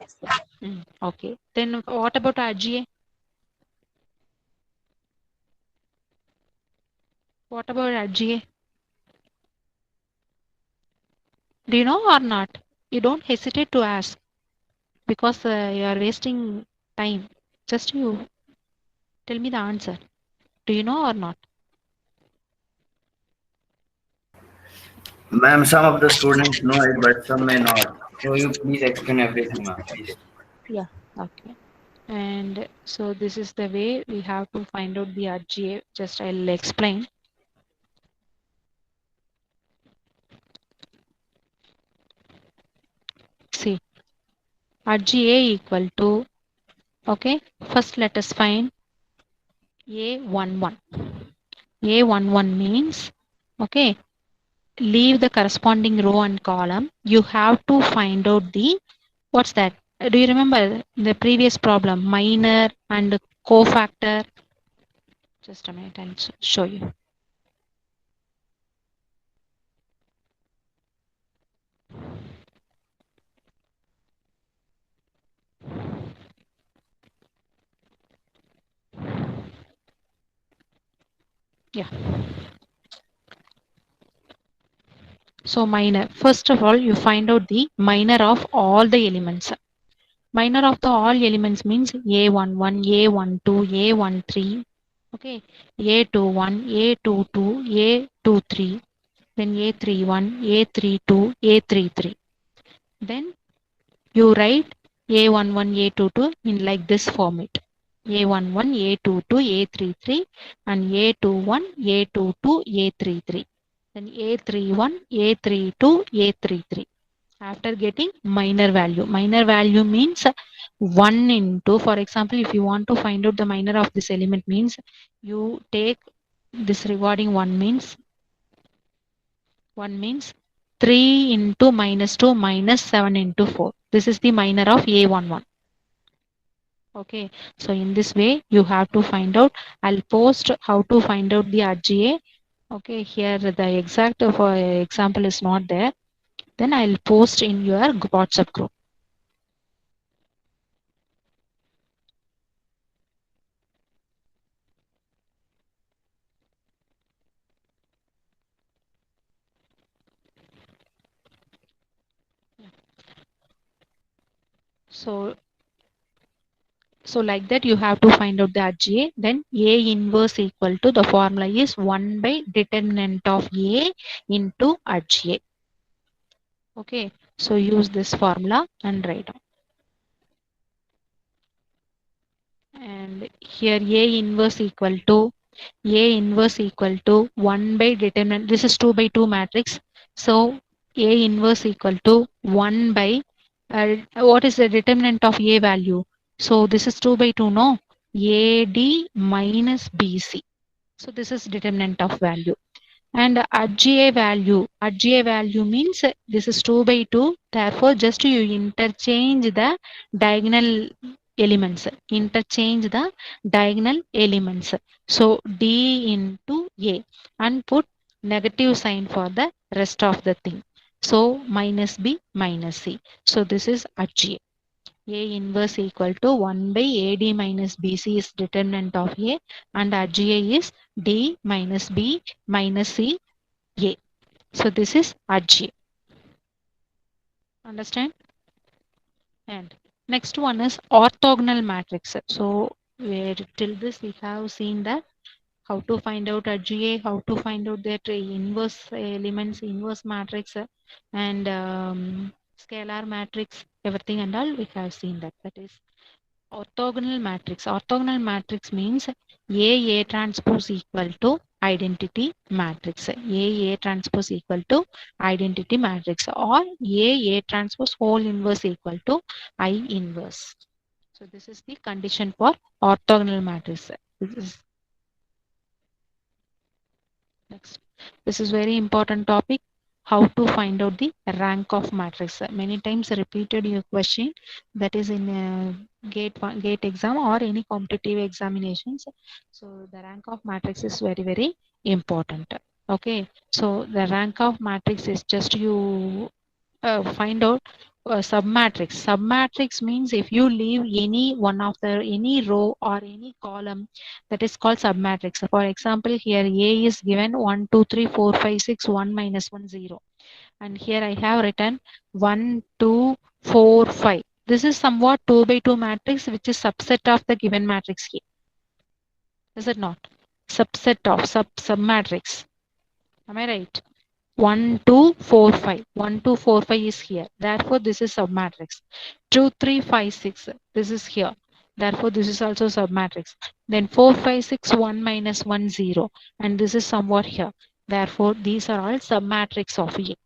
Okay. Then what about RGA? What about RGA? Do you know or not? You don't hesitate to ask because you are wasting time. Just you tell me the answer. Do you know or not? Ma'am, some of the students know it, but some may not. So you please explain everything, ma'am, please. Yeah. Okay. And so this is the way we have to find out the RGA. Just I'll explain. See, RGA equal to, okay, first let us find A11. A11 means, okay, leave the corresponding row and column. You have to find out the, what's that? Do you remember the previous problem, minor and cofactor? Just a minute, I'll show you. Yeah. So minor, first of all, you find out the minor of all the elements. Minor of the all elements means A11, A12, A13, okay, A21, A22, A23, then A31, A32, A33. Then you write A11, A22 in like this format. A11, A22, A33 and A21, A22, A33. Then A31, A32, A33. After getting minor value means 1 into, for example, if you want to find out the minor of this element means you take this regarding 1 means 3 into minus 2 minus 7 into 4. This is the minor of A11. Okay, so in this way you have to find out. I'll post how to find out the RGA. Okay, here the exact for example is not there. Then I'll post in your WhatsApp group. So like that you have to find out the RGA. Then A inverse equal to, the formula is 1 by determinant of A into RGA. Okay, so use this formula and write down. And here A inverse equal to 1 by determinant. This is 2 by 2 matrix. So A inverse equal to 1 by what is the determinant of A value? So this is 2 by 2, no? AD minus BC. So this is determinant of value. And RGA value means this is 2 by 2. Therefore, just you interchange the diagonal elements. Interchange the diagonal elements. So D into A and put negative sign for the rest of the thing. So minus B minus C. So this is RGA. A inverse equal to 1 by AD minus BC is determinant of A and RGA is D minus B minus C A. So this is RGA. Understand? And next one is orthogonal matrix. So where till this we have seen that how to find out RGA, how to find out their inverse elements, inverse matrix, and scalar matrix, everything and all we have seen that. That is orthogonal matrix. Orthogonal matrix means A transpose equal to identity matrix. A transpose equal to identity matrix, or A transpose whole inverse equal to I inverse. So this is the condition for orthogonal matrix. This is next. This is very important topic. How to find out the rank of matrix. Many times repeated your question, that is in gate exam or any competitive examinations. So the rank of matrix is very important. Okay, so the rank of matrix is just you find out submatrix. Submatrix means if you leave any one of the any row or any column, that is called submatrix. For example, here A is given 1, 2, 3, 4, 5, 6, 1, minus 1, 0. And here I have written 1, 2, 4, 5. This is somewhat 2 by 2 matrix, which is subset of the given matrix here. Is it not? subset of submatrix. Am I right? 1, 2, 4, 5. 1, 2, 4, 5 is here. Therefore, this is submatrix. 2, 3, 5, 6. This is here. Therefore, this is also submatrix. Then 4, 5, 6, 1 minus 1, 0. And this is somewhat here. Therefore, these are all submatrix of A.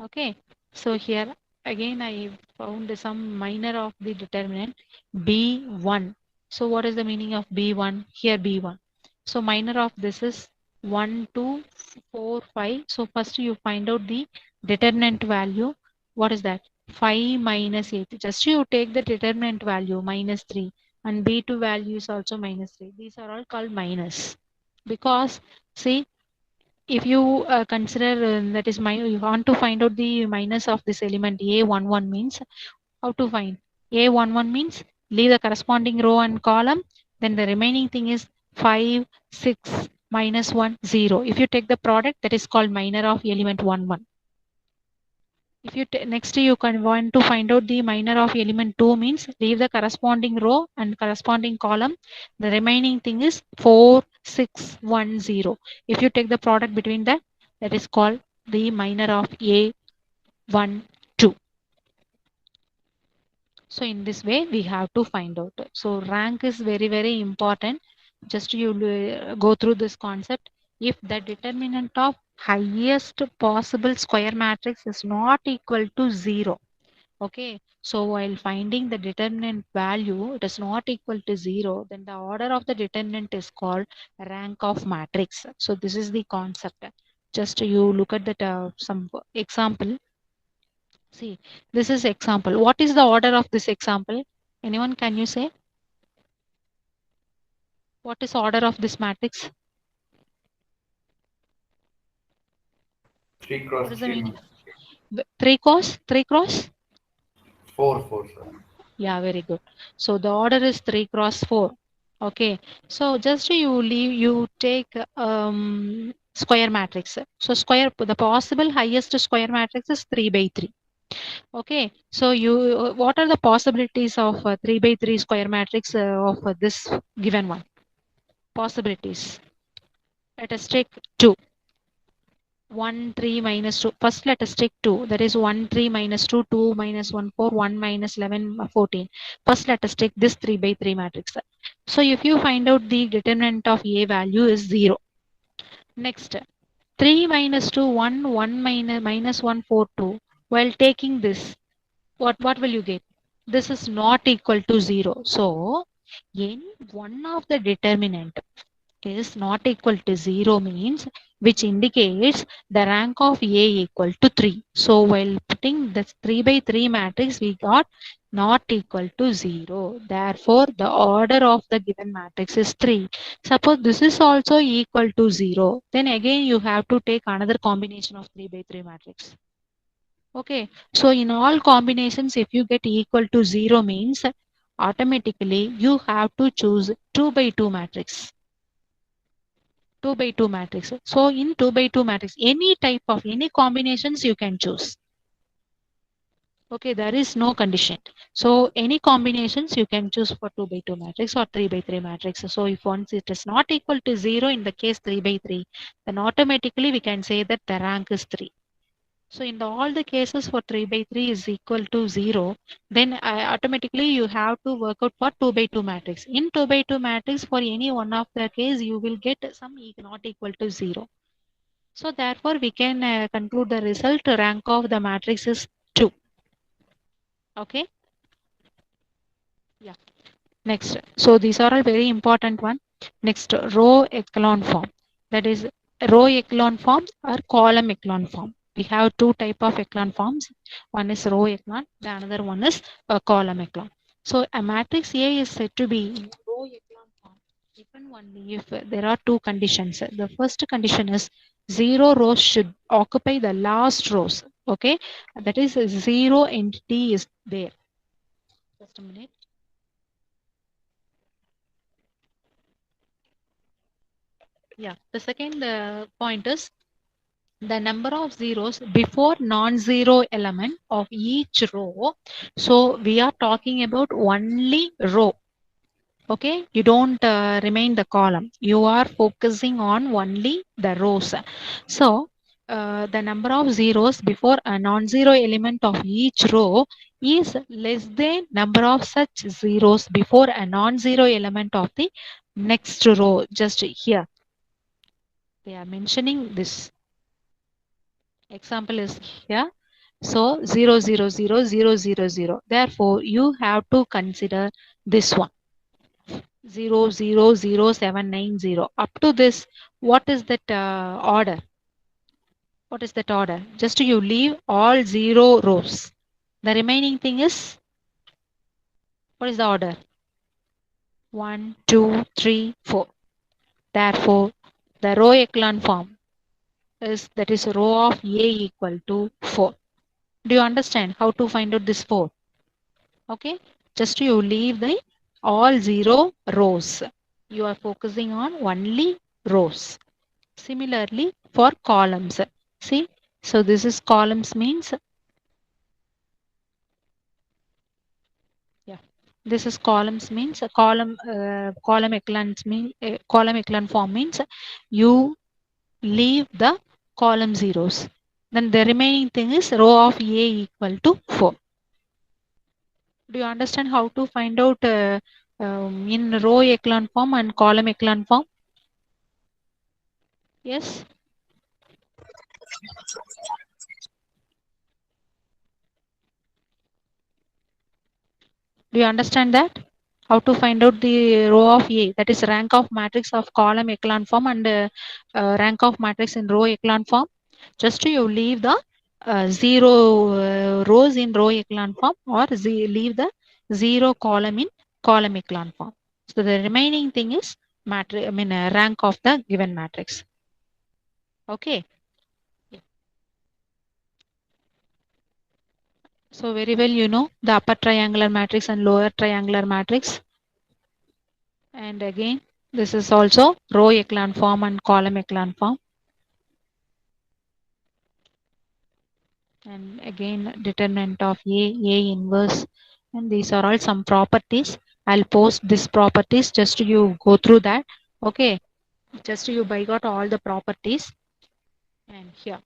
Okay. So here again I found some minor of the determinant B1. So what is the meaning of B1? Here B1. So minor of this is 1, 2, 4, 5. So first you find out the determinant value. What is that? 5 minus 8. Just you take the determinant value minus 3 and B2 value is also minus 3. These are all called minus. Because see, if you consider that is you want to find out the minus of this element A11 means how to find A11 means leave the corresponding row and column, then the remaining thing is 5, 6, minus 1, 0. If you take the product, that is called minor of element 1, 1. If you next you can want to find out the minor of element 2 means leave the corresponding row and corresponding column. The remaining thing is 4, 6, 1, 0. If you take the product between that, that is called the minor of A1, 2. So in this way we have to find out. So rank is very, very important. Just you go through this concept. If the determinant of highest possible square matrix is not equal to 0. Okay, so while finding the determinant value, it is not equal to 0, then the order of the determinant is called rank of matrix. So this is the concept. Just you look at that some example. See, this is example. What is the order of this example? Anyone can you say? What is order of this matrix? 3 What cross is the 3. meaning? 3 cross? 3 cross? 4, 4, sir. Yeah, very good. So the order is 3 cross 4. Okay. So just you take square matrix. So square, the possible highest square matrix is 3 by 3. Okay. So what are the possibilities of 3 by 3 square matrix of this given one? Possibilities. Let us take 2. 1, 3 minus 2. First let us take 2. That is 1, 3 minus 2, 2 minus 1, 4, 1 minus 11, 14. First let us take this 3 by 3 matrix. So if you find out the determinant of A value is 0. Next, 3 minus 2, 1, 1 minus 1, 4, 2. While taking this, what will you get? This is not equal to 0. So any one of the determinant is not equal to 0 means which indicates the rank of A equal to 3. So while putting this 3 by 3 matrix, we got not equal to 0. Therefore, the order of the given matrix is 3. Suppose this is also equal to 0. Then again you have to take another combination of 3 by 3 matrix. Okay. So in all combinations, if you get equal to 0 means automatically you have to choose 2 by 2 matrix. 2 by 2 matrix. So in 2 by 2 matrix, any type of any combinations you can choose. Okay, there is no condition. So any combinations you can choose for 2 by 2 matrix or 3 by 3 matrix. So if once it is not equal to 0 in the case 3 by 3, then automatically we can say that the rank is 3. So in all the cases for 3 by 3 is equal to 0, then automatically you have to work out for 2 by 2 matrix. In 2 by 2 matrix, for any one of the case, you will get some not equal to 0. So therefore, we can conclude the result rank of the matrix is 2. Okay. Yeah. Next. So these are all very important one. Next, row echelon form. That is row echelon form or column echelon form. We have two type of echelon forms. One is row echelon, the another one is a column echelon. So a matrix A is said to be in row echelon form even only if there are two conditions. The first condition is 0 rows should occupy the last rows. Okay, that is 0 entity is there. Just a minute. Yeah, the second point is the number of zeros before non-zero element of each row. So we are talking about only row. Okay, you don't remain the column. You are focusing on only the rows. So the number of zeros before a non-zero element of each row is less than number of such zeros before a non-zero element of the next row. Just here they are mentioning this example is here. So 0 0 0 0 0 0. Therefore you have to consider this one. 0 0 0 7 9 0 up to this. What is that order? What is that order? Just you leave all 0 rows. The remaining thing is, what is the order? 1 2 3 4. Therefore the row echelon form is, that is row of A equal to 4. Do you understand how to find out this 4? Okay, just you leave the all 0 rows. You are focusing on only rows. Similarly for columns, see, so this is columns means, yeah, this is columns means a column echelon mean column echelon form means you leave the column zeros, then the remaining thing is row of A equal to 4. Do you understand how to find out in row echelon form and column echelon form? Yes. Do you understand that? How to find out the row of A, that is rank of matrix of column echelon form, and rank of matrix in row echelon form. Just you leave the 0 rows in row echelon form, or leave the 0 column in column echelon form. So the remaining thing is matrix, I mean rank of the given matrix. Okay. So very well you know the upper triangular matrix and lower triangular matrix. And again, this is also row echelon form and column echelon form. And again, determinant of A inverse. And these are all some properties. I'll post these properties, just you go through that. Okay. Just you by got all the properties. And here.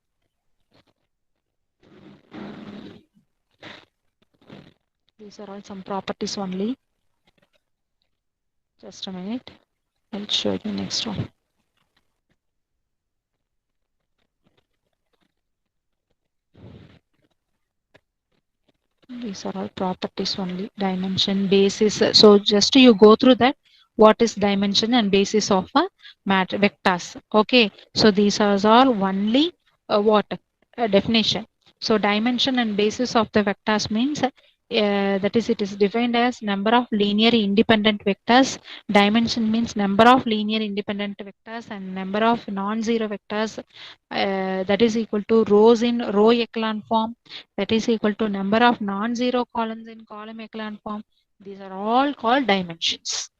These are all some properties only. Just a minute. I'll show you next one. These are all properties only. Dimension, basis. So just you go through that. What is dimension and basis of a vectors? Okay. So these are all only what? A definition. So dimension and basis of the vectors means that is, it is defined as number of linear independent vectors. Dimension means number of linear independent vectors and number of non-zero vectors. That is equal to rows in row echelon form. That is equal to number of non-zero columns in column echelon form. These are all called dimensions.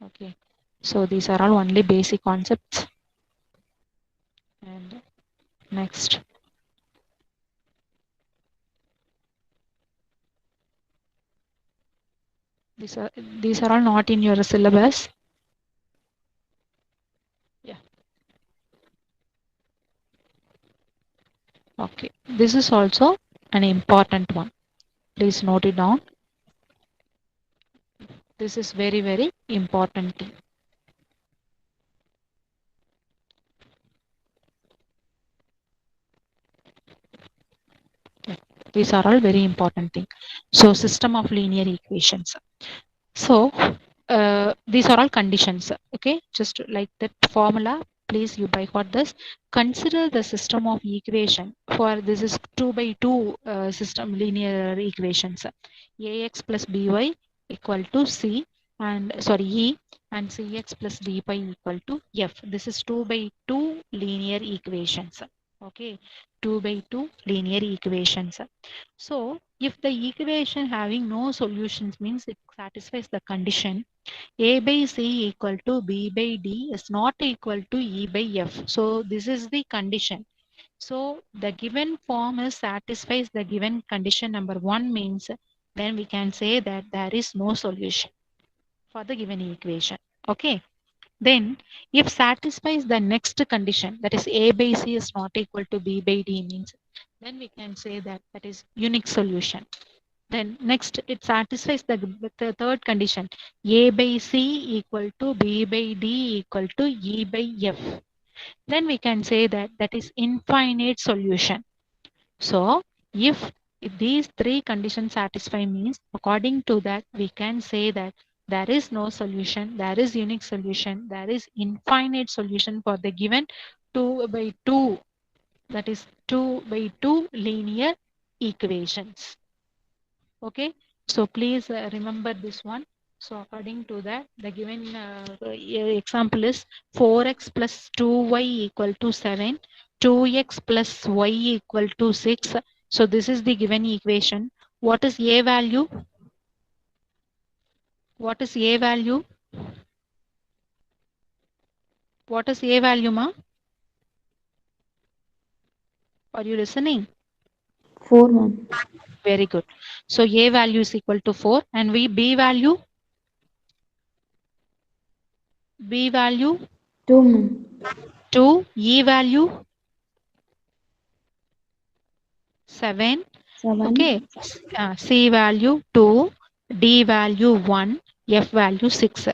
Okay. So these are all only basic concepts. And next. These are all not in your syllabus. Yeah. Okay. This is also an important one. Please note it down. This is very, very important thing. Yeah. These are all very important thing. So system of linear equations. So these are all conditions. Okay, just like that formula, please you by heart this. Consider the system of equation for this is 2 by 2 system linear equations. Ax plus by equal to c, and sorry, e, and cx plus dy equal to f. This is 2 by 2 linear equations. Okay, 2 by 2 linear equations. So if the equation having no solutions means it satisfies the condition A by C equal to B by D is not equal to E by F. So this is the condition. So the given form is satisfies the given condition number 1 means then we can say that there is no solution for the given equation. Okay. Then if satisfies the next condition, that is a by c is not equal to b by d means, then we can say that that is unique solution. Then next it satisfies the third condition, a by c equal to b by d equal to e by f. Then we can say that that is infinite solution. So if these three conditions satisfy means, according to that we can say that there is no solution, there is unique solution, there is infinite solution for the given 2 by 2, that is 2 by 2 linear equations. Okay, so please remember this one. So according to that, the given example is 4x plus 2y equal to 7, 2x plus y equal to 6. So this is the given equation. What is a value? What is a value? What is a value, ma? Are you listening? 4, ma'am. Very good. So a value is equal to 4 and b value? B value? 2, ma'am. 2, e value? 7. 7. Okay, C value 2, D value 1, F value 6.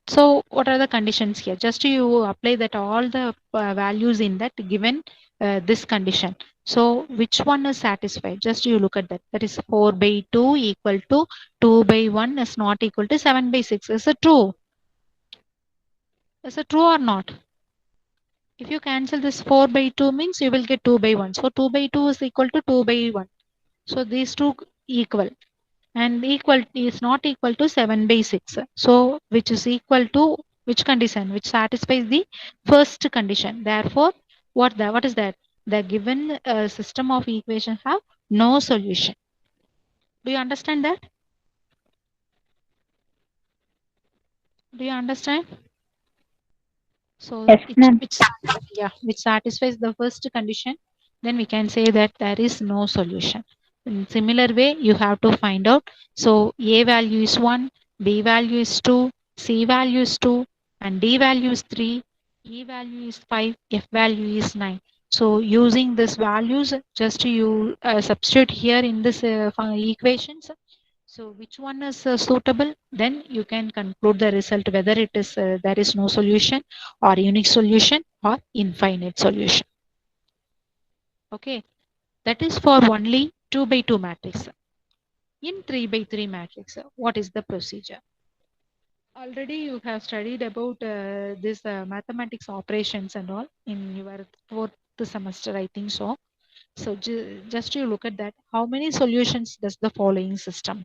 So what are the conditions here? Just you apply that all the values in that given this condition. So which one is satisfied? Just you look at that. That is 4 by 2 equal to 2 by 1 is not equal to 7 by 6. Is it true? Is it true or not? If you cancel this 4 by 2 means you will get 2 by 1. So 2 by 2 is equal to 2 by 1. So these two equal. And equal is not equal to 7 by 6. So which is equal to which condition? Which satisfies the first condition. Therefore, what is that? The given system of equation have no solution. Do you understand that? Do you understand? So Yes, ma'am. which satisfies the first condition, then we can say that there is no solution. In similar way, you have to find out. So a value is 1, b value is 2, c value is 2, and d value is 3, e value is 5, f value is 9. So using these values, just you substitute here in this equations. So which one is suitable? Then you can conclude the result whether it is there is no solution or unique solution or infinite solution. Okay, that is for only 2 by 2 matrix. In 3 by 3 matrix, what is the procedure? Already you have studied about this mathematics operations and all in your 4th semester, I think so. So just you look at that. How many solutions does the following system?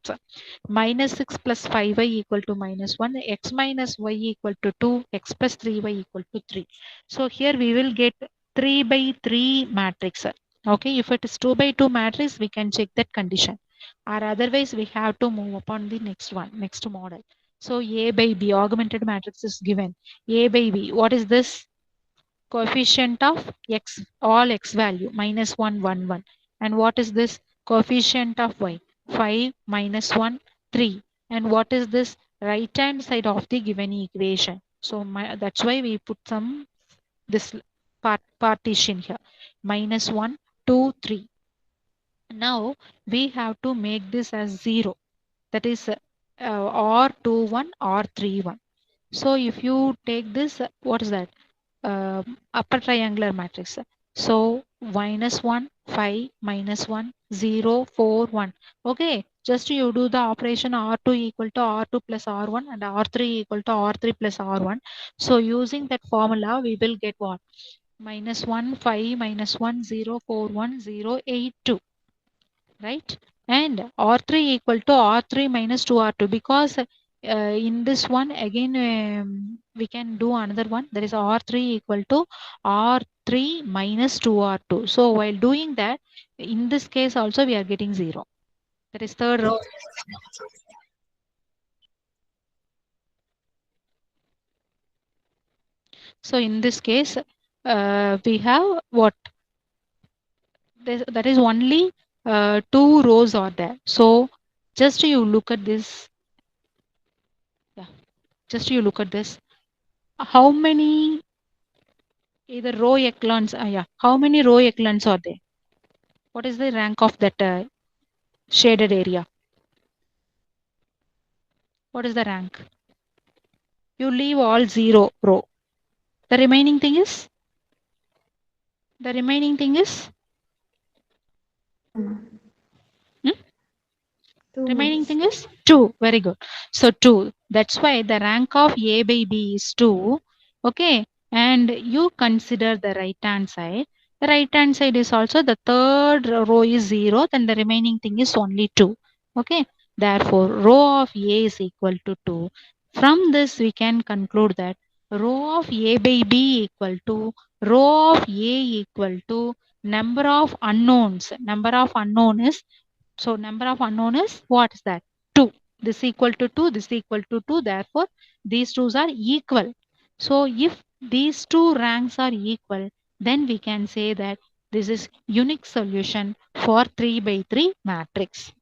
Minus 6 plus 5y equal to minus 1, x minus y equal to 2, x plus 3y equal to 3. So here we will get 3 by 3 matrix. Okay, if it is 2 by 2 matrix, we can check that condition. Or otherwise, we have to move upon the next one, next model. So A by B, augmented matrix is given. A by B, what is this? Coefficient of x, all x value, minus 1, 1, 1. And what is this? Coefficient of y, 5, minus 1, 3. And what is this? Right hand side of the given equation. So that's why we put some this partition here. Minus 1, 2, 3. Now we have to make this as 0. That is or 2, 1 or 3, 1. So if you take this, what is that? Upper triangular matrix. So minus 1, 5, minus 1, 0, 4, 1. Okay, just you do the operation R2 equal to R2 plus R1 and R3 equal to R3 plus R1. So using that formula, we will get what? Minus 1, 5, minus 1, 0, 4, 1, 0, 8, 2. Right? And R3 equal to R3 minus 2R2 because in this one again we can do another one, that is R3 equal to R3 minus 2R2. So while doing that, in this case also we are getting 0. That is third row. So in this case we have what? That is only 2 rows are there. So Just you look at this. Yeah, just you look at this. How many either row echelons? Yeah, how many row echelons are there? What is the rank of that shaded area? What is the rank? You leave all 0 row. The remaining thing is? The remaining thing is? Hmm? Remaining thing is 2. Very good. So 2. That's why the rank of A by B is 2. Okay. And you consider the right hand side. The right hand side is also the third row is 0. Then the remaining thing is only 2. Okay. Therefore, row of A is equal to 2. From this, we can conclude that row of A by B equal to row of A equal to number of unknowns. Number of unknown is, so number of unknown is, what is that? 2. This equal to 2, this equal to 2. Therefore, these twos are equal. So if these two ranks are equal, then we can say that this is unique solution for 3 by 3 matrix.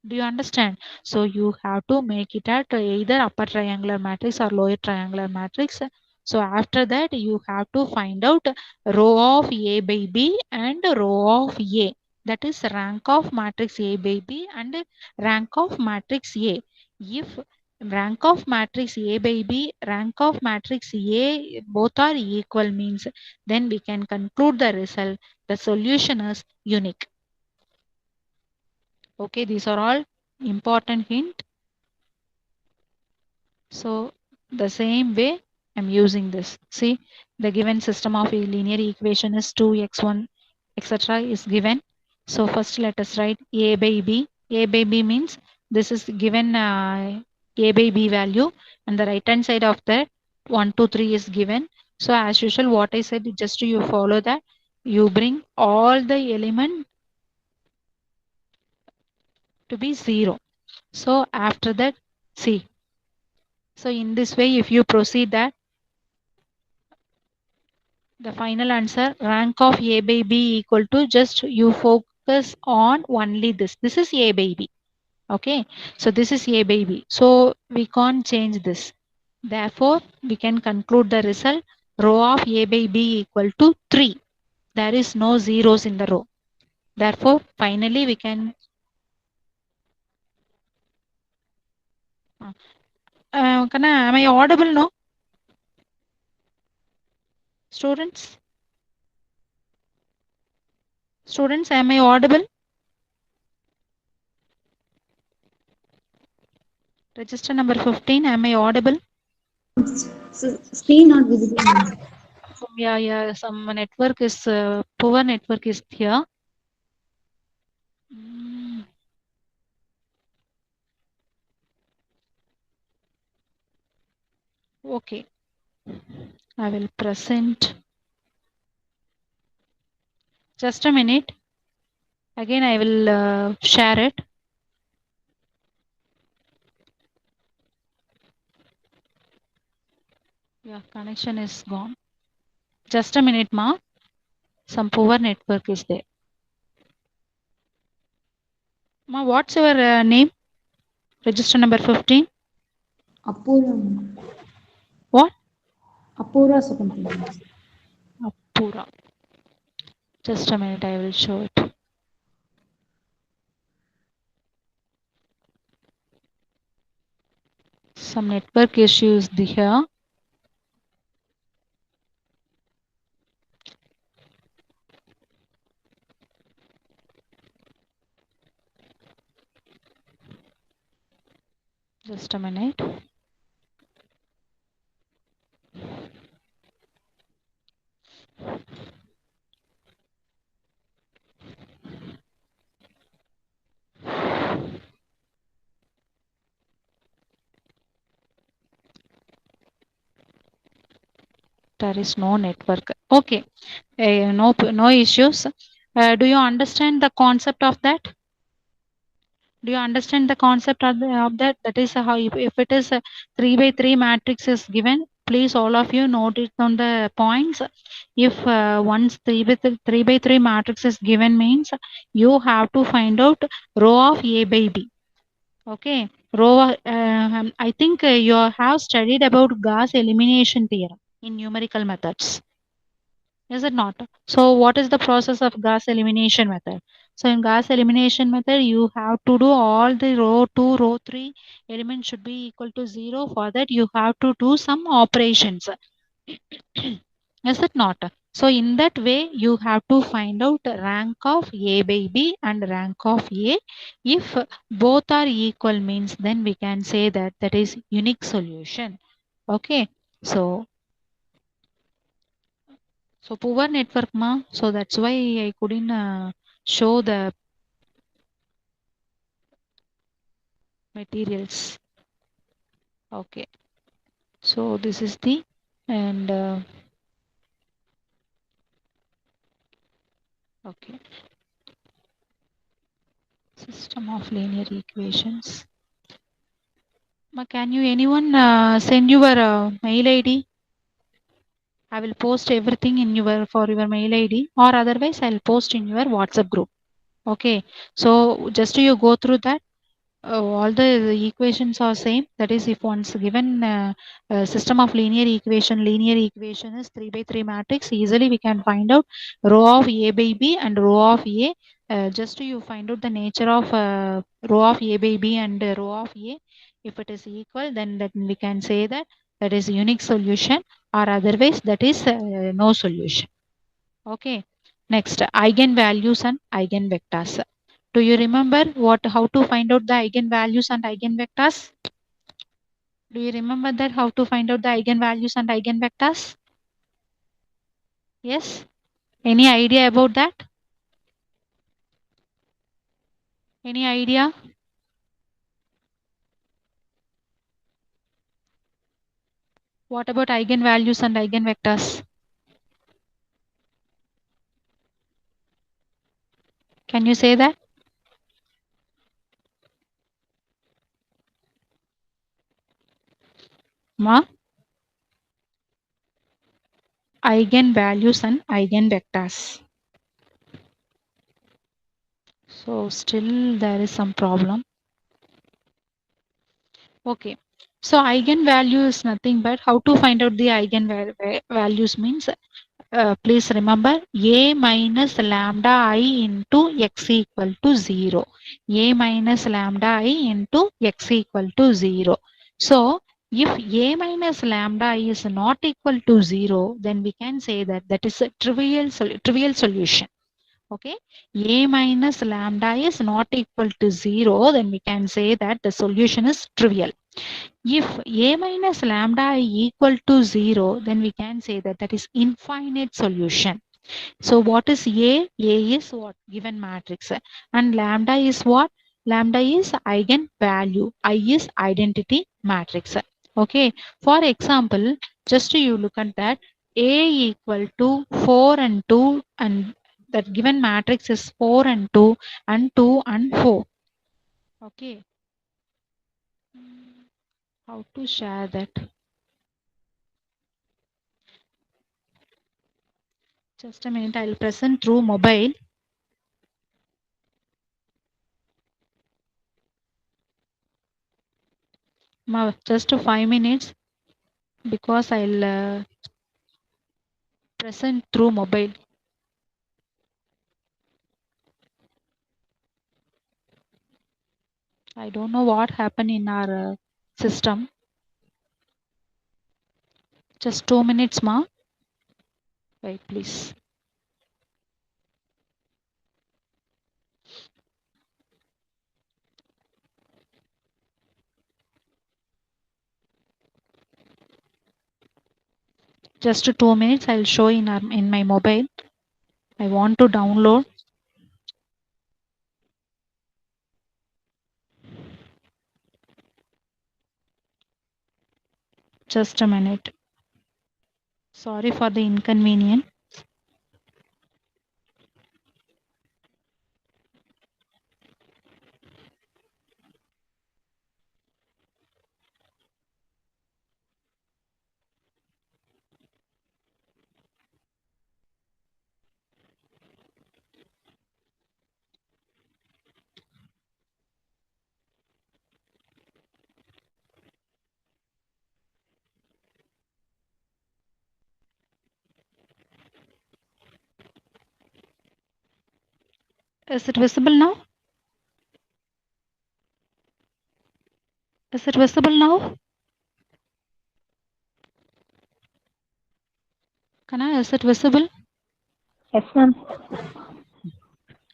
Do you understand? So you have to make it at either upper triangular matrix or lower triangular matrix. So after that, you have to find out row of A by B and row of A. That is rank of matrix A by B and rank of matrix A. If rank of matrix A by B, rank of matrix A, both are equal means, then we can conclude the result. The solution is unique. Okay, these are all important hint. So the same way I'm using this. See, the given system of a linear equation is 2x1 etc. is given. So first let us write a by b. A by b means this is given a by b value, and the right hand side of that 1 2 3 is given. So as usual, what I said, just you follow that. You bring all the element to be 0. So after that, see. So in this way, if you proceed that, the final answer, rank of A by B equal to, just you focus on only this. This is A by B. Okay. So this is A by B. So we can't change this. Therefore, we can conclude the result, row of A by B equal to 3. There is no zeros in the row. Therefore, finally we can. Am I audible now? Students? Students, am I audible? Register number 15, am I audible? Screen not visible. Yeah, some network is, poor network is here. Okay, I will present. Just a minute. Again, I will share it. Yeah, connection is gone. Just a minute, ma. Some poor network is there. Ma, what's your name? Register number 15. Apura. What? Apura Sakunthala. Apura. Just a minute, I will show it. Some network issues here. Just a minute. There is no network. Okay, no issues. Do you understand the concept of that? Do you understand the concept of that? That is how, if it is a 3 by 3 matrix is given, please all of you note it on the points. If once 3 by 3 matrix is given means, you have to find out row of A by B. Okay, I think you have studied about Gauss elimination theorem in numerical methods. Is it not? So what is the process of Gauss elimination method? So in Gauss elimination method, you have to do all the row 2, row 3 elements should be equal to 0. For that, you have to do some operations. Is it not? So in that way, you have to find out rank of A by B and rank of A. If both are equal means, then we can say that that is unique solution. Okay. So poor network ma. So that's why I couldn't show the materials. Okay. So this is the and okay, system of linear equations. Ma, can you anyone send your mail ID? I will post everything in your for your mail ID, or otherwise I'll post in your WhatsApp group. Okay. So just you go through that. All the equations are same. That is, if once given system of linear equation is 3 by 3 matrix, easily we can find out row of A by B and row of A. Just you find out the nature of row of A by B and row of A. If it is equal, then that we can say that that is unique solution, or otherwise that is no solution. Okay. Next, eigenvalues and eigenvectors. Do you remember how to find out the eigenvalues and eigenvectors? Do you remember that how to find out the eigenvalues and eigenvectors? Yes? Any idea about that? Any idea? What about eigenvalues and eigenvectors? Can you say that? Ma? Eigenvalues and eigenvectors. So still there is some problem. Okay. So eigenvalue is nothing but how to find out the eigenvalues means please remember a minus lambda I into x equal to 0. A minus lambda I into x equal to 0. So if a minus lambda I is not equal to 0, then we can say that that is a trivial solution. Okay. A minus lambda is not equal to 0, then we can say that the solution is trivial. If a minus lambda I equal to 0, then we can say that that is infinite solution. So what is A? A is what? Given matrix. And lambda is what? Lambda is eigenvalue. I is identity matrix. Okay. For example, just you look at that. A equal to 4 and 2, and that given matrix is 4 and 2 and 2 and 4. Okay. How to share that? Just a minute. I'll present through mobile. Just 5 minutes because I'll present through mobile. I don't know what happened in our system. Just 2 minutes, ma. Wait, please. Just 2 minutes. I'll show in my mobile. I want to download. Just a minute. Sorry for the inconvenience. Is it visible now? Is it visible now? Kana, is it visible? Yes, ma'am.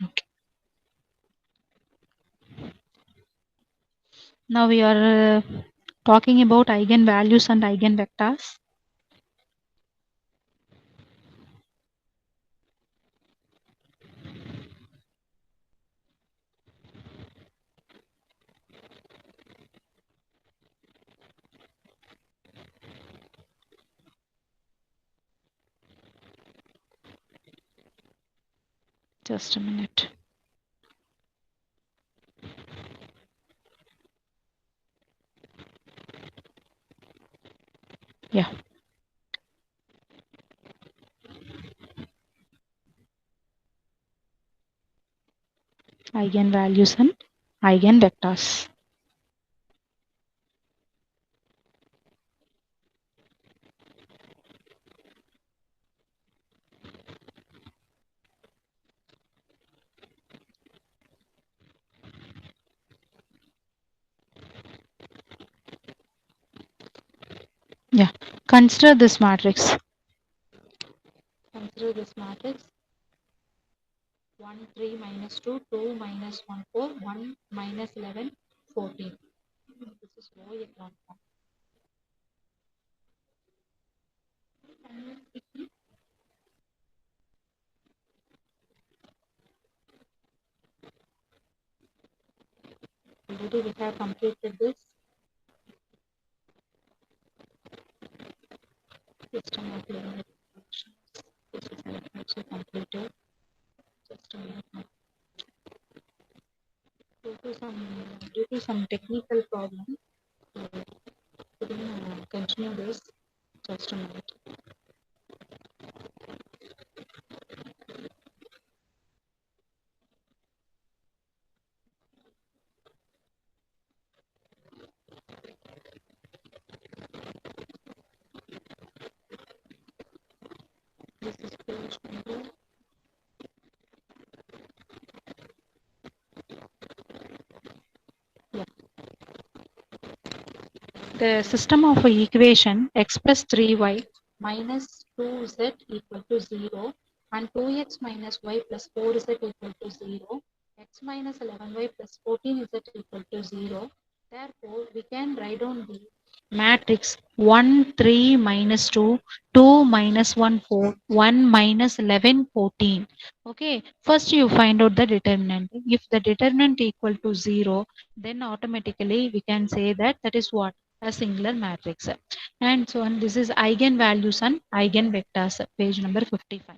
Okay. Now we are talking about eigenvalues and eigenvectors. Just a minute. Yeah. Eigenvalues and eigenvectors. Yeah. Consider this matrix. Consider this matrix. 1, 3, minus 2, 2, minus 1, 4, 1, minus 11, 14. This is O echelon form. Already we have completed this. System of linear functions. This is also completed. Just a minute. Due to some technical problem, we can continue this. Just a minute. This is page number. Yeah. The system of equation x plus 3y minus 2z equal to 0 and 2x minus y plus 4z equal to 0, x minus 11y plus 14z equal to 0. Therefore, we can write down the matrix 1, 3, minus 2, 2, minus 1, 4, 1, minus 11, 14. Okay, first you find out the determinant. If the determinant equal to 0, then automatically we can say that that is what? A singular matrix. And so on. This is eigenvalues and eigenvectors, page number 55.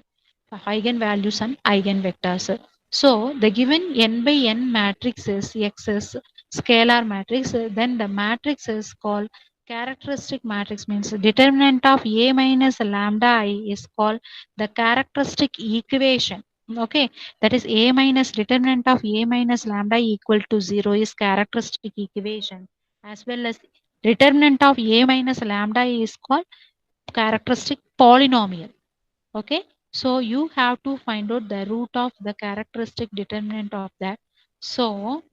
Eigenvalues and eigenvectors. So the given n by n matrix is X is scalar matrix. Then the matrix is called characteristic matrix, means determinant of A minus lambda I is called the characteristic equation. Okay, that is A minus determinant of A minus lambda equal to 0 is characteristic equation, as well as determinant of A minus lambda is called characteristic polynomial. Okay, so you have to find out the root of the characteristic determinant of that. So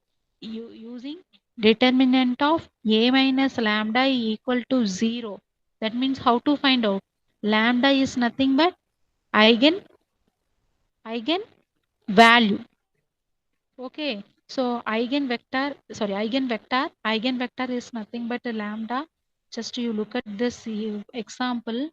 you using determinant of A minus lambda equal to 0. That means how to find out? Lambda is nothing but eigen value. Okay, so eigenvector is nothing but a lambda. Just you look at this example,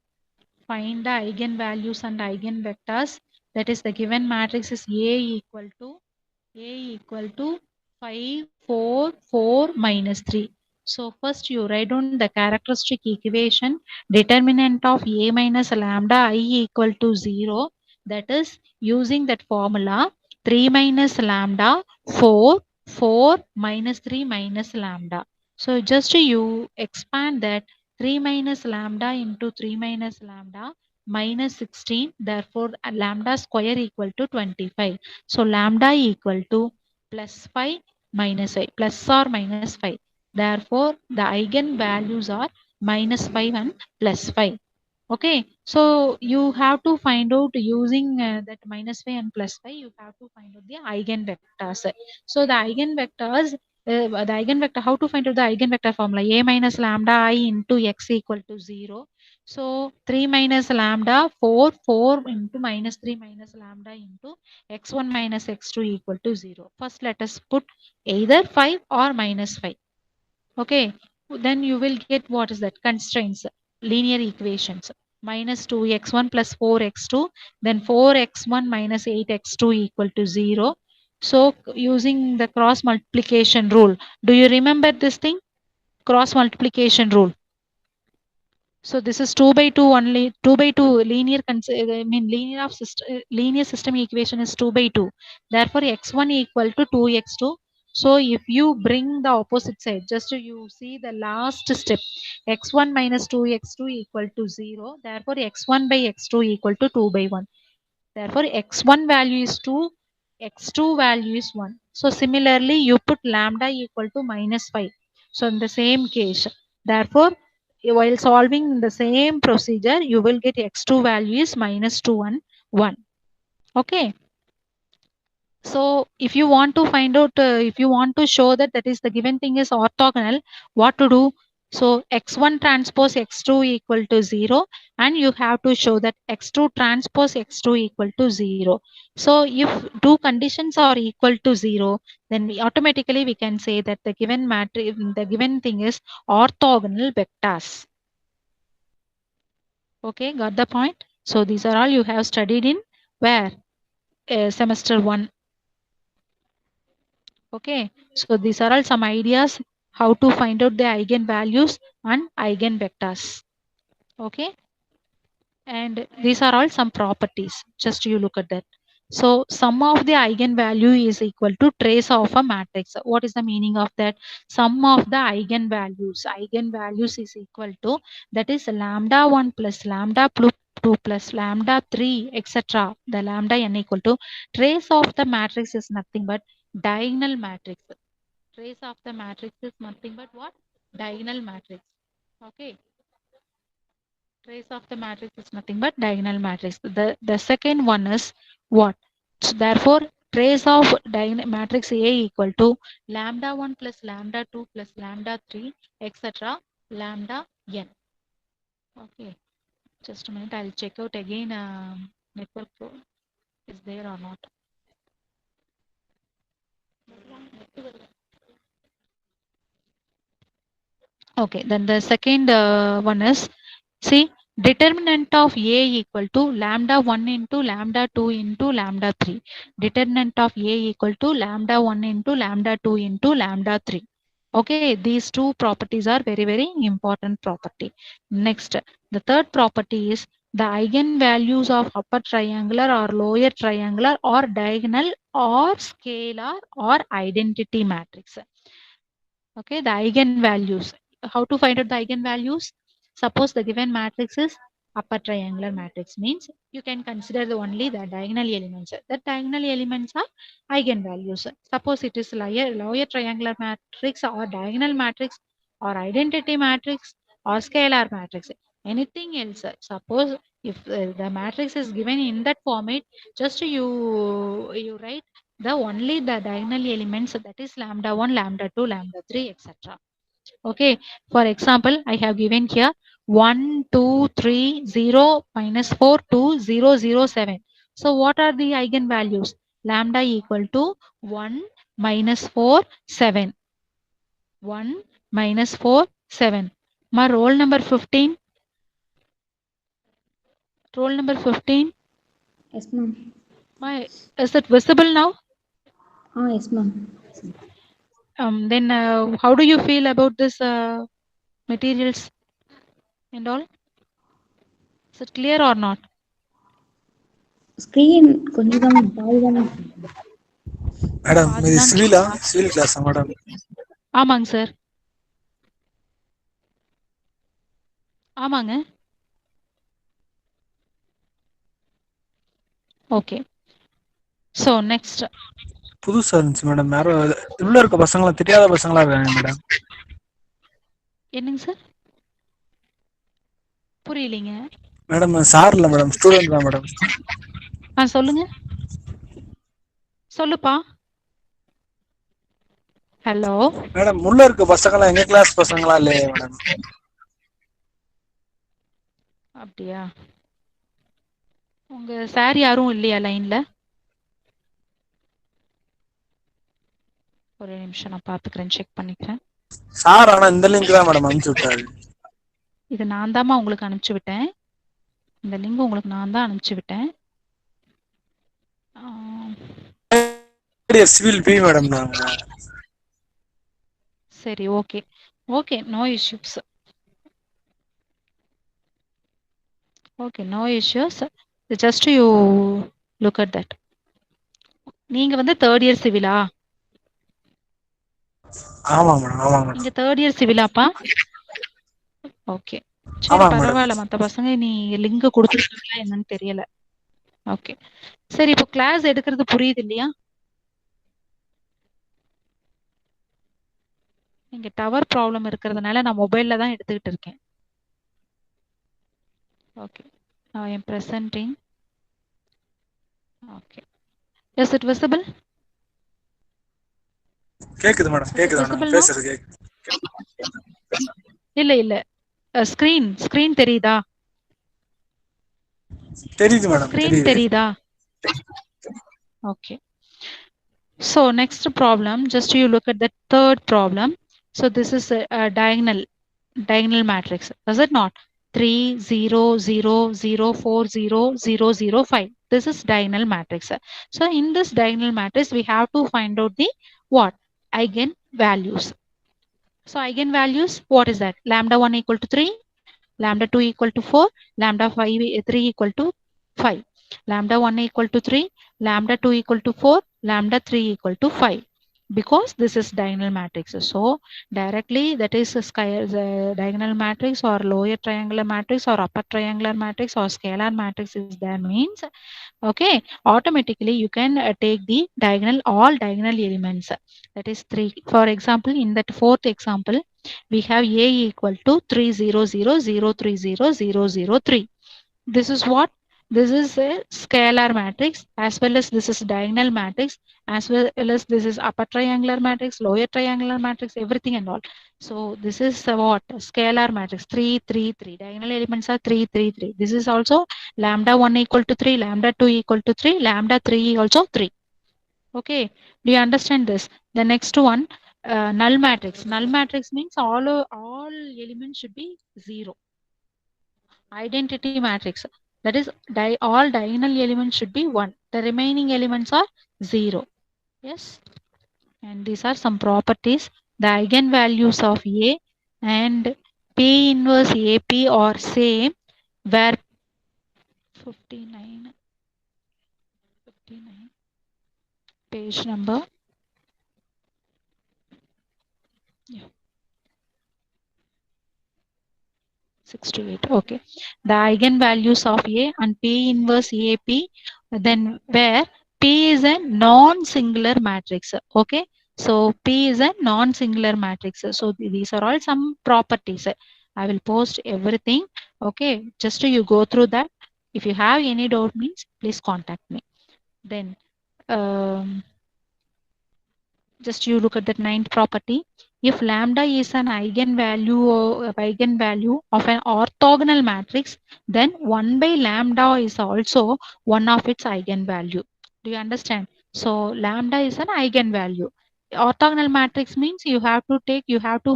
find the eigenvalues and eigenvectors. That is the given matrix is A equal to 5, 4, 4, minus 3. So first you write down the characteristic equation, determinant of A minus lambda I equal to 0. That is using that formula 3 minus lambda 4, 4 minus 3 minus lambda. So just you expand that 3 minus lambda into 3 minus lambda minus 16. Therefore lambda square equal to 25. So lambda equal to plus 5 minus 5, plus or minus 5. Therefore, the eigen values are minus 5 and plus 5. Okay, so you have to find out using that -5 and +5, you have to find out the eigenvectors. So the eigenvectors, the eigenvector, how to find out the eigenvector formula? A minus lambda I into x equal to 0. So 3 minus lambda 4, 4 into minus 3 minus lambda into x1 minus x2 equal to 0. First let us put either 5 or -5. Okay, then you will get what is that? Constraints, linear equations. Minus 2x1 plus 4x2, then 4x1 minus 8x2 equal to 0. So using the cross multiplication rule, do you remember this thing? Cross multiplication rule. So this is 2 by 2 only, 2 by 2 linear, I mean linear system equation is 2 by 2. Therefore x1 equal to 2x2. So if you bring the opposite side, just you see the last step, x1 minus 2x2 equal to 0. Therefore x1 by x2 equal to 2 by 1. Therefore x1 value is 2, x2 value is 1. So similarly you put lambda equal to -5. So in the same case, therefore while solving the same procedure, you will get x2 value is -2 and 1. Okay. So if you want to find out, if you want to show that that is the given thing is orthogonal, what to do? So x1 transpose x2 equal to 0, and you have to show that x2 transpose x2 equal to 0. So if two conditions are equal to 0, then we automatically we can say that the given matrix, the given thing is orthogonal vectors. Okay, got the point? So these are all you have studied in where? Semester 1. Okay, so these are all some ideas how to find out the eigenvalues and eigenvectors. Okay, and these are all some properties. Just you look at that. So sum of the eigenvalue is equal to trace of a matrix. What is the meaning of that? Sum of the eigenvalues. Eigenvalues is equal to, that is lambda 1 plus lambda 2 plus lambda 3, etc. The lambda n equal to trace of the matrix is nothing but diagonal matrix. Trace of the matrix is nothing but what? Diagonal matrix. Okay. Trace of the matrix is nothing but diagonal matrix. The second one is what? So therefore, trace of matrix A equal to lambda 1 plus lambda 2 plus lambda 3, etc. lambda n. Okay. Just a minute. I'll check out again network flow is there or not. Okay. Then the second one is, see, determinant of A equal to lambda 1 into lambda 2 into lambda 3. Determinant of A equal to lambda 1 into lambda 2 into lambda 3. Okay, these two properties are very, very important property. Next, the third property is the eigenvalues of upper triangular or lower triangular or diagonal or scalar or identity matrix. Okay, the eigenvalues. How to find out the eigenvalues? Suppose the given matrix is upper triangular matrix, means you can consider only the diagonal elements. The diagonal elements are eigenvalues. Suppose it is lower triangular matrix or diagonal matrix or identity matrix or scalar matrix. Anything else. Suppose if the matrix is given in that format, just you write the only the diagonal elements, that is lambda 1, lambda 2, lambda 3, etc. Okay, for example, I have given here 1, 2, 3, 0, minus 4, 2, 0, 0, 7. So what are the eigenvalues? Lambda equal to 1, minus 4, 7. 1, minus 4, 7. My roll number 15. Roll number 15. Yes, ma'am. Is it visible now? Yes, ma'am. Then how do you feel about this materials and all? Is it clear or not? Screen கொஞ்சம் பாதிதான் madam இது அதுதான் சிவிலா civil கிளாஸா madam? ஆமாங்க sir. ஆமாங்க. Okay. So next புதுசா இருந்துச்சு madam. யாரும் உள்ள இருக்க பசங்களா தெரியாத பசங்களா இருக்காங்க மேடம். என்னங்க சார்? புரியலீங்க. மேடம் சார் இல்ல மேடம், ஸ்டூடெண்ட் தான் மேடம். சொல்லுங்க. சொல்லுப்பா. ஹலோ மேடம் உள்ள இருக்க பசங்களா எங்க கிளாஸ் பசங்களா இல்லையா மேடம்? அப்படியா? உங்க சார் யாரும் இல்லையா லைன்ல? ஒரு நிமிஷம் நான் பாத்துக்கிறேன், செக் பண்ணிக்கிறேன். சார் ஆனா இந்த லிங்க் தான் மேடம் அனுப்பிச்சு விட்டாரு. இது நான் தாம்மா உங்களுக்கு அனுப்பிச்சு விட்டேன். இந்த லிங்க் உங்களுக்கு நான் தான் அனுப்பிச்சு விட்டேன். சிவில் பி மேடம் நாங்க. சரி, okay okay, no issues. Okay, no issues. Just you look at that. நீங்க வந்து தேர்ட் இயர் சிவிலா? ஆமா மேடம், ஆமா மேடம். நீங்க தேர்ட் இயர் சிவிலாப்பா? ஓகே, சரி ஆமாங்க மேடம். பரவாயில்ல. மற்ற பசங்க நீ லிங்க் கொடுத்துருக்காங்களா என்னன்னு தெரியல. ஓகே சரி, இப்போ கிளாஸ் எடுக்கிறது புரியுது இல்லையா? இங்க டவர் ப்ராப்ளம் இருக்கிறதுனால நான் மொபைல்ல தான் எடுத்துக்கிட்டு இருக்கேன். Okay, I am presenting. Okay, is it visible? கேக்குது மேடம், Is it கேக்குது visible மேடம், now? பேசுறது கேக்குது. இல்ல ஸ்கிரீன் தெரியுதா? தெரியுது மேடம், ஸ்கிரீன் தெரியுது. தெரியுதா? Okay. So next problem, just you look at the third problem. So this is a diagonal matrix, is it not? 3 0 0 0 4 0 0 0 5. This is diagonal matrix. So in this diagonal matrix we have to find out the what? Eigen values. So eigen values, what is that? Lambda 1 equal to 3, lambda 2 equal to 4, lambda 3 equal to 5. Lambda 1 equal to 3, lambda 2 equal to 4, lambda 3 equal to 5. Because this is diagonal matrix. So directly that is the diagonal matrix or lower triangular matrix or upper triangular matrix or scalar matrix is there means, okay, automatically you can take the diagonal, all diagonal elements, that is 3. For example, in that fourth example we have A equal to 3 0 0 0 3 0 0 0 3. This is what? This is a scalar matrix, as well as this is diagonal matrix, as well as this is upper triangular matrix, lower triangular matrix, everything and all. So this is what? Scalar matrix 3 3 3. Diagonal elements are 3 3 3. This is also lambda 1 equal to 3, lambda 2 equal to 3, lambda 3 also 3. Okay, do you understand this? The next one, null matrix. Null matrix means all elements should be 0. Identity matrix, that is all diagonal elements should be 1. The remaining elements are 0. Yes, and these are some properties. The eigenvalues of A and P inverse AP are same where 59 page number, yeah, 68. Okay, the eigenvalues of A and P inverse AP, then where P is a non-singular matrix. Okay, so P is a non-singular matrix. So these are all some properties. I will post everything. Okay, just you go through that. If you have any doubt means please contact me. Then just you look at that ninth property. If lambda is an eigenvalue of an orthogonal matrix, then 1 by lambda is also one of its eigenvalue. Do you understand? So lambda is an eigenvalue. Orthogonal matrix means you have to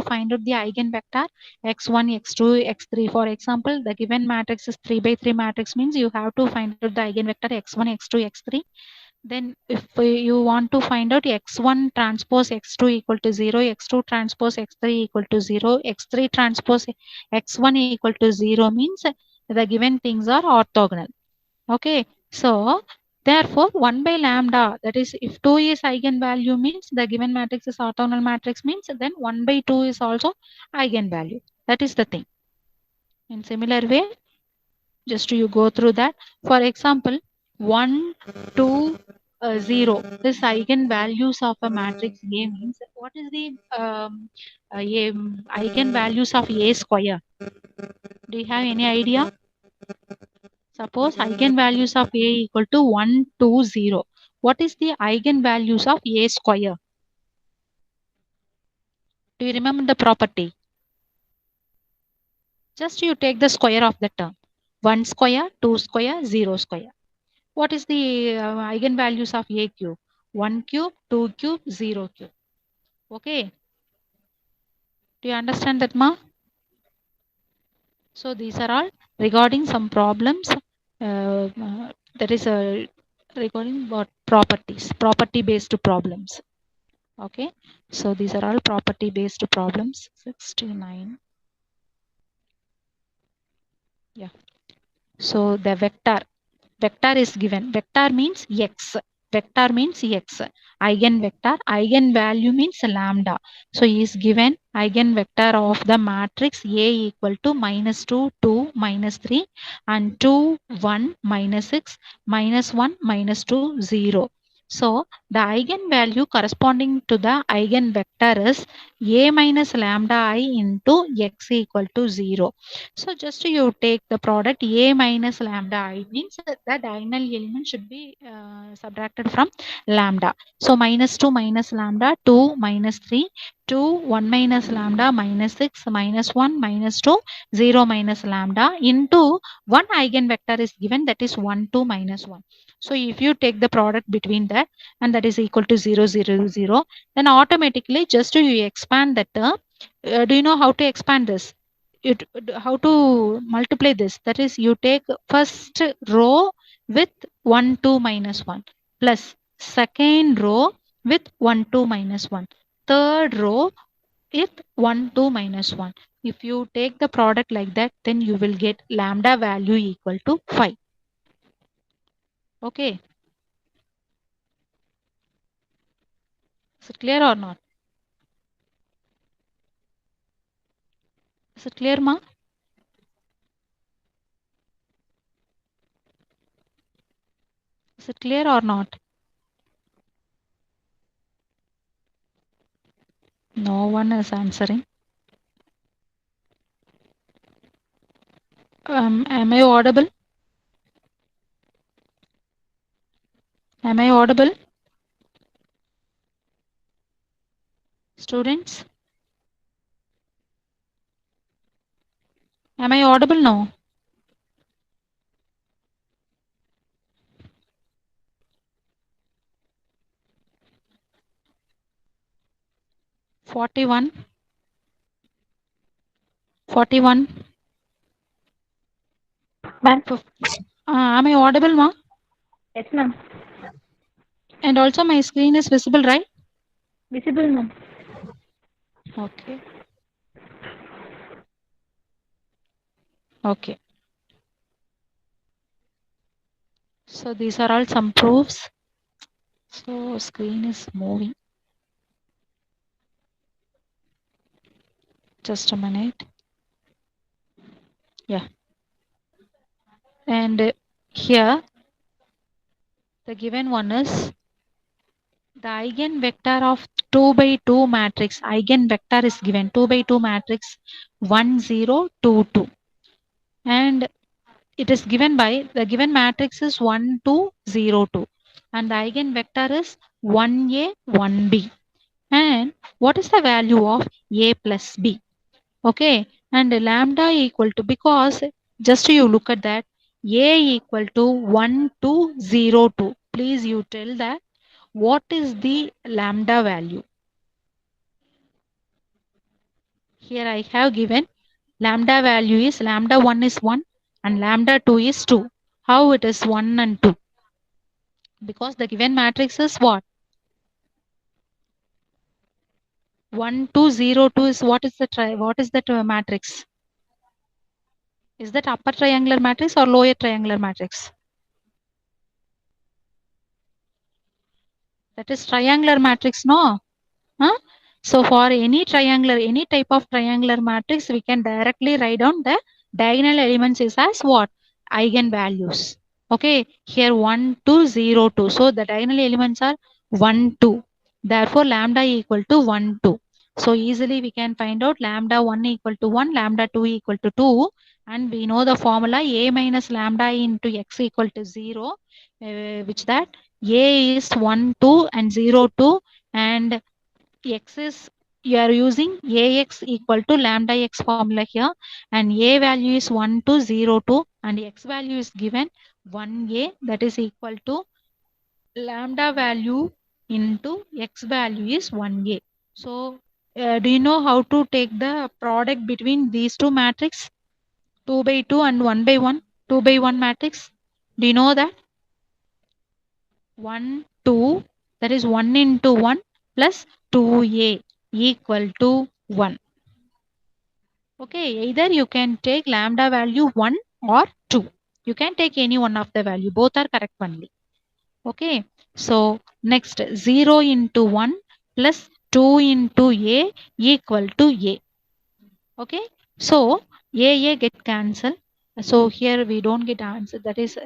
find out the eigenvector x1, x2, x3. For example, the given matrix is 3 by 3 matrix means you have to find out the eigenvector x1, x2, x3. Then if you want to find out x1 transpose x2 equal to 0, x2 transpose x3 equal to 0, x3 transpose x1 equal to 0 means the given things are orthogonal. Okay, so therefore 1 by lambda, that is if 2 is eigenvalue means the given matrix is orthogonal matrix means then 1 by 2 is also eigenvalue. That is the thing. In similar way, just you go through that. For example, 1 2 0, this eigenvalues of a matrix A means what is the eigenvalues of A square? Do you have any idea? Suppose eigenvalues of A equal to 1, 2, 0. What is the eigenvalues of A square? Do you remember the property? Just you take the square of the term. 1 square, 2 square, 0 square. What is the eigenvalues of A cube? 1 cube, 2 cube, 0 cube. Okay. Do you understand that, ma? So these are all regarding some problems. That is regarding what properties, property based problems. Okay. So these are all property based problems. 69. Yeah. So the vector is given. Vector means x. Vector means x. Eigenvector, eigenvalue means lambda. So is given eigenvector of the matrix A equal to -2, 2, -3 and 2, 1, -6, -1, -2, 0. So the eigenvalue corresponding to the eigenvector is A minus lambda I into x equal to 0. So just you take the product A minus lambda I means the diagonal element should be subtracted from lambda. So -2 minus lambda, 2 minus 3, 2, 1 minus lambda, -6, -1, -2, 0 minus lambda into one eigenvector is given, that is 1, 2, -1. So if you take the product between that and that is equal to 0, 0, 0, then automatically just you expand that term. Do you know how to expand this? How to multiply this? That is, you take first row with 1, 2, -1 plus second row with 1, 2, -1, third row with 1, 2, -1. If you take the product like that, then you will get lambda value equal to 5. Okay. Is it clear or not? Is it clear, ma? Is it clear or not? No one is answering. Am I audible? Am I audible? Students? Am I audible now? Forty-one. 41. Ma'am. Am I audible, ma? Yes, ma'am. And also my screen is visible, right? Visible, ma'am. Okay. Okay. So these are all some proofs. So screen is moving. Just a minute. Yeah. And here the given one is the eigenvector of 2 by 2 matrix. Eigenvector is given 2 by 2 matrix 1, 0, 2, 2. And it is given by the given matrix is 1, 2, 0, 2. And the eigenvector is 1a, 1b. And what is the value of a plus b? Okay. And lambda equal to, because just you look at that, a equal to 1, 2, 0, 2. Please you tell that what is the lambda value. Here I have given lambda value is lambda 1 is 1 and lambda 2 is 2. How it is 1 and 2? Because the given matrix is what? 1, 2, 0, 2 is what is the matrix? Is that upper triangular matrix or lower triangular matrix? That is triangular matrix, no? Huh? So for any triangular, any type of triangular matrix, we can directly write down the diagonal elements is as what? Eigenvalues. Okay, here 1, 2, 0, 2. So the diagonal elements are 1, 2. Therefore, lambda equal to 1, 2. So easily we can find out lambda 1 equal to 1, lambda 2 equal to 2. And we know the formula a minus lambda into x equal to 0, which that a is 1, 2 and 0, 2, and x is, you are using ax equal to lambda x formula here, and a value is 1, 2, 0, 2, and x value is given 1a, that is equal to lambda value into x value is 1a. So do you know how to take the product between these two matrices, 2 by 2 and 1 by 1, 2 by 1 matrix? Do you know that? 1, 2, that is 1 into 1 plus 2a equal to 1. Okay, either you can take lambda value 1 or 2. You can take any one of the value. Both are correct only. Okay, so next 0 into 1 plus 2 into a equal to a. Okay, so a get cancelled. So here we don't get answer. That is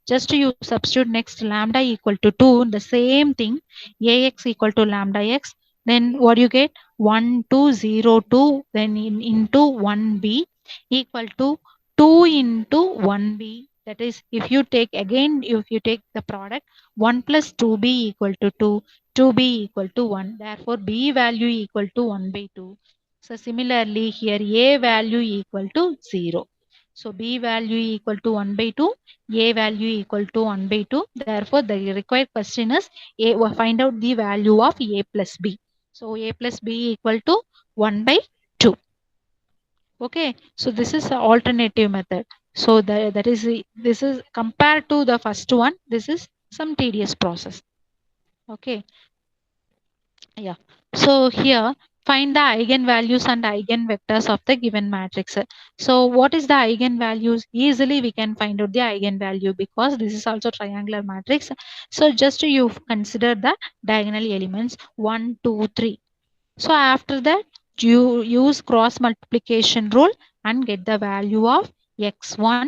just you substitute next lambda equal to 2. The same thing, ax equal to lambda x. Then what you get? 1, 2, 0, 2. Then into 1b equal to 2 into 1b. That is, if you take again, if you take the product, 1 plus 2b equal to 2, 2b equal to 1. Therefore, b value equal to 1 by 2. So similarly here a value equal to 0. So b value equal to 1 by 2, a value equal to 1 by 2. Therefore the required question is find out the value of a plus b. So a plus b equal to 1 by 2. Okay, so this is the alternative method. So this is compared to the first one, this is some tedious process. Okay. Yeah. So here find the eigenvalues and eigenvectors of the given matrix. So what is the eigenvalues? Easily we can find out the eigenvalue because this is also triangular matrix. So just you consider the diagonal elements 1, 2, 3. So after that you use cross multiplication rule and get the value of x1,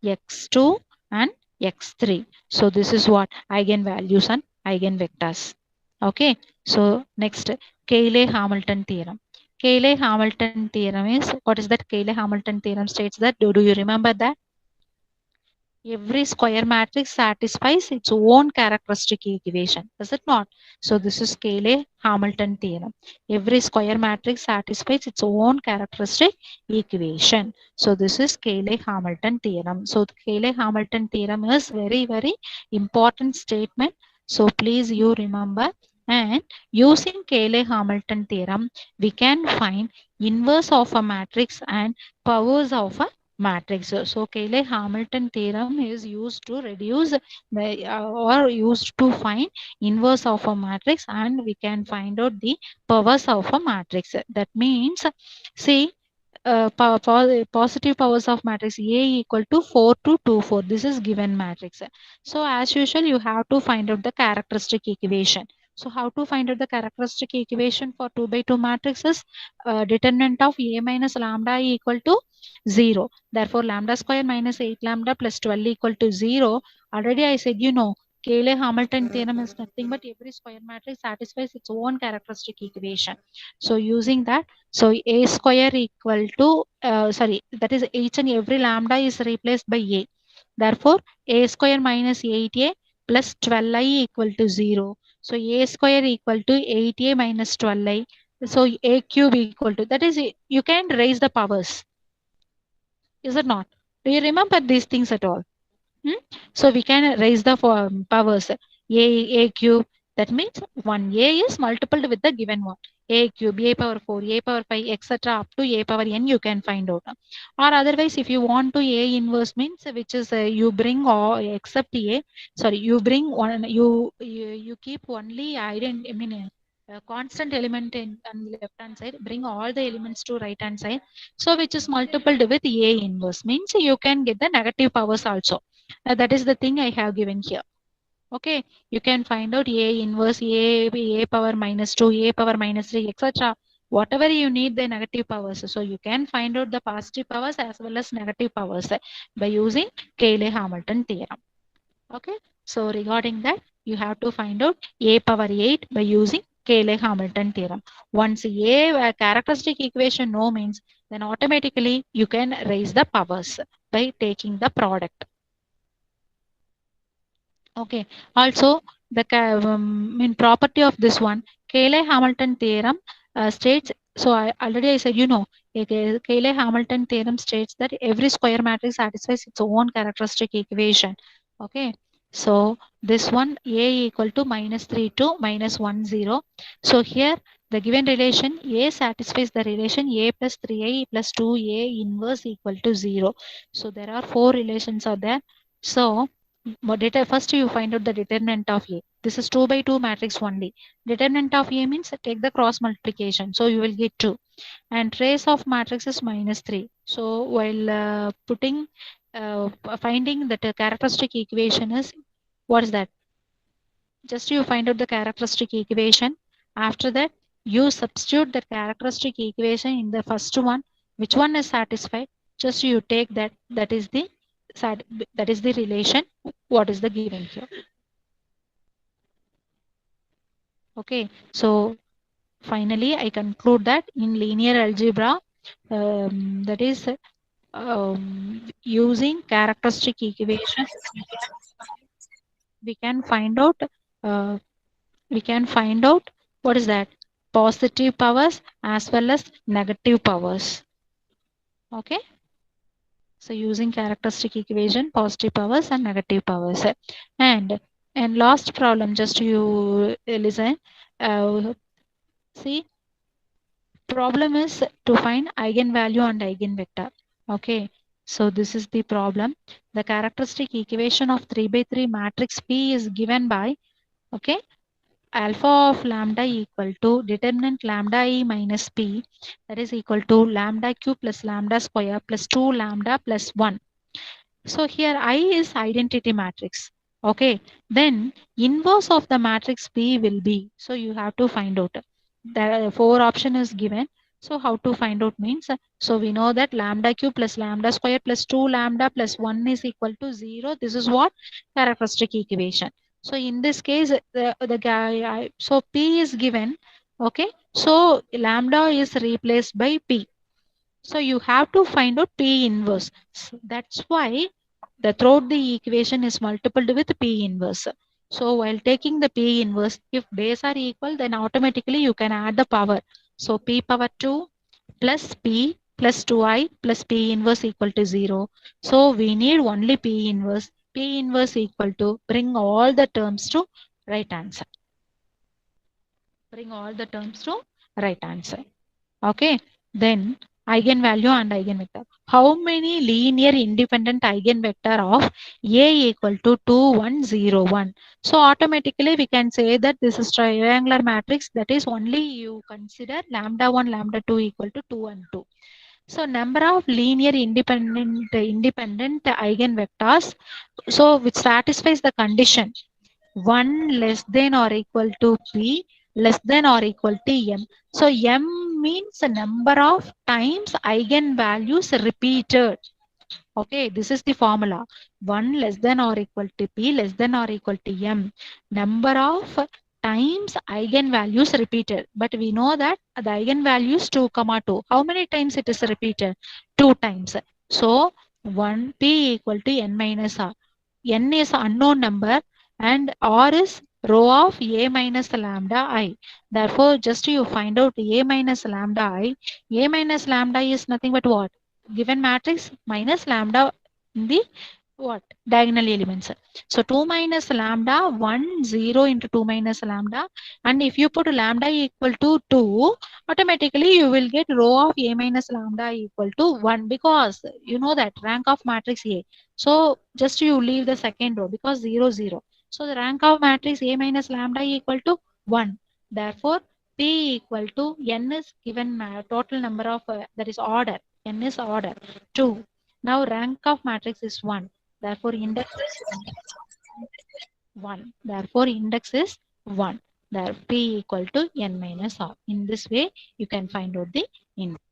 x2 and x3. So this is what eigenvalues and eigenvectors. Okay, so next Cayley-Hamilton theorem. Cayley-Hamilton theorem is, what is that? Cayley-Hamilton theorem states that, do you remember that? Every square matrix satisfies its own characteristic equation, does it not? So this is Cayley-Hamilton theorem. Every square matrix satisfies its own characteristic equation. So this is Cayley-Hamilton theorem. So the Cayley-Hamilton theorem is very, very important statement. So please you remember. And using Cayley-Hamilton theorem, we can find inverse of a matrix and powers of a matrix. So Cayley-Hamilton theorem is used to reduce the or used to find inverse of a matrix, and we can find out the powers of a matrix. That means, see, positive powers of matrix A equal to 4 to 2, 4. This is given matrix. So as usual, you have to find out the characteristic equation. So how to find out the characteristic equation for 2 by 2 matrices? Determinant of A minus lambda equal to 0. Therefore, lambda square minus 8 lambda plus 12 equal to 0. Already I said, you know, Cayley-Hamilton theorem is nothing but every square matrix satisfies its own characteristic equation. So using that, so A square equal to, that is each and every lambda is replaced by A. Therefore, A square minus 8A plus 12i equal to 0. So A square equal to 8A minus 12i. So A cube equal to, that is, you can raise the powers. Is it not? Do you remember these things at all? So we can raise the powers. A cube, that means 1a is multiplied with the given one. A cube, a power 4, a power 5, etc. up to a power n you can find out. Or otherwise, if you want to a inverse means, which is you bring all except a, sorry, you bring one, you keep only constant element on the left hand side, bring all the elements to right hand side. So which is multiplied with a inverse means you can get the negative powers also. That is the thing I have given here. Okay, you can find out a inverse, a power minus 2, a power minus 3, etc. Whatever you need the negative powers. So you can find out the positive powers as well as negative powers by using Cayley-Hamilton theorem. Okay, so regarding that, you have to find out a power 8 by using Cayley-Hamilton theorem. Once a characteristic equation no means, then automatically you can raise the powers by taking the product. Okay. Also, the in property of this one, Cayley-Hamilton theorem states. So I already said, Cayley-Hamilton theorem states that every square matrix satisfies its own characteristic equation. Okay. So this one A equal to -3 to -1, 0. So here the given relation A satisfies the relation A plus 3A plus 2A inverse equal to 0. So there are 4 relations are there. So first you find out the determinant of A. This is 2 by 2 matrix only. Determinant of A means take the cross multiplication. So you will get 2. And trace of matrix is -3. So while finding that characteristic equation is, what is that? Just you find out the characteristic equation. After that, you substitute the characteristic equation in the first one. Which one is satisfied? Just you take that. That is the relation. What is the given here? Okay. So finally, I conclude that in linear algebra, that is using characteristic equation, we can find out. Uh, we can find out what is that? Positive powers as well as negative powers. Okay. So using characteristic equation, positive powers and negative powers. And last problem, just you listen. See, problem is to find eigenvalue and eigenvector. Okay. So this is the problem. The characteristic equation of 3 by 3 matrix P is given by, okay, alpha of lambda equal to determinant lambda e minus p, that is equal to lambda q plus lambda square plus 2 lambda plus 1. So here I is identity matrix. Okay. Then inverse of the matrix P will be. So you have to find out. The 4 option is given. So how to find out means, so we know that lambda q plus lambda square plus 2 lambda plus 1 is equal to 0. This is what? Characteristic equation. So in this case, the guy, so P is given. Okay. So lambda is replaced by P. So you have to find out P inverse. So that's why the throughout the equation is multiplied with P inverse. So while taking the P inverse, if base are equal, then automatically you can add the power. So P power 2 plus P plus 2i plus P inverse equal to 0. So we need only P inverse. P inverse equal to bring all the terms to right answer. Bring all the terms to right answer. Okay. Then eigenvalue and eigenvector. How many linear independent eigenvector of A equal to 2, 1, 0, 1? So automatically we can say that this is triangular matrix. That is only you consider lambda 1, lambda 2 equal to 2 and 2. So number of linear independent eigenvectors, so which satisfies the condition 1 less than or equal to P less than or equal to M. So M means the number of times eigenvalues repeated. Okay, this is the formula. 1 less than or equal to P less than or equal to M. Number of times eigenvalues repeated. But we know that the eigenvalues 2, 2. How many times it is repeated? 2 times. So 1 P equal to N minus R. N is unknown number and R is row of A minus lambda I. Therefore, just you find out A minus lambda I. A minus lambda is nothing but what? Given matrix minus lambda in the what? Diagonal elements. So 2 minus lambda, 1, 0 into 2 minus lambda. And if you put lambda equal to 2, automatically you will get row of A minus lambda equal to 1 because you know that rank of matrix A. So just you leave the second row because 0, 0. So the rank of matrix A minus lambda equal to 1. Therefore, P equal to N is given total number of, that is order. N is order 2. Now rank of matrix is 1. Therefore index is 1. Therefore index is 1. There P equal to N minus R. In this way you can find out the index.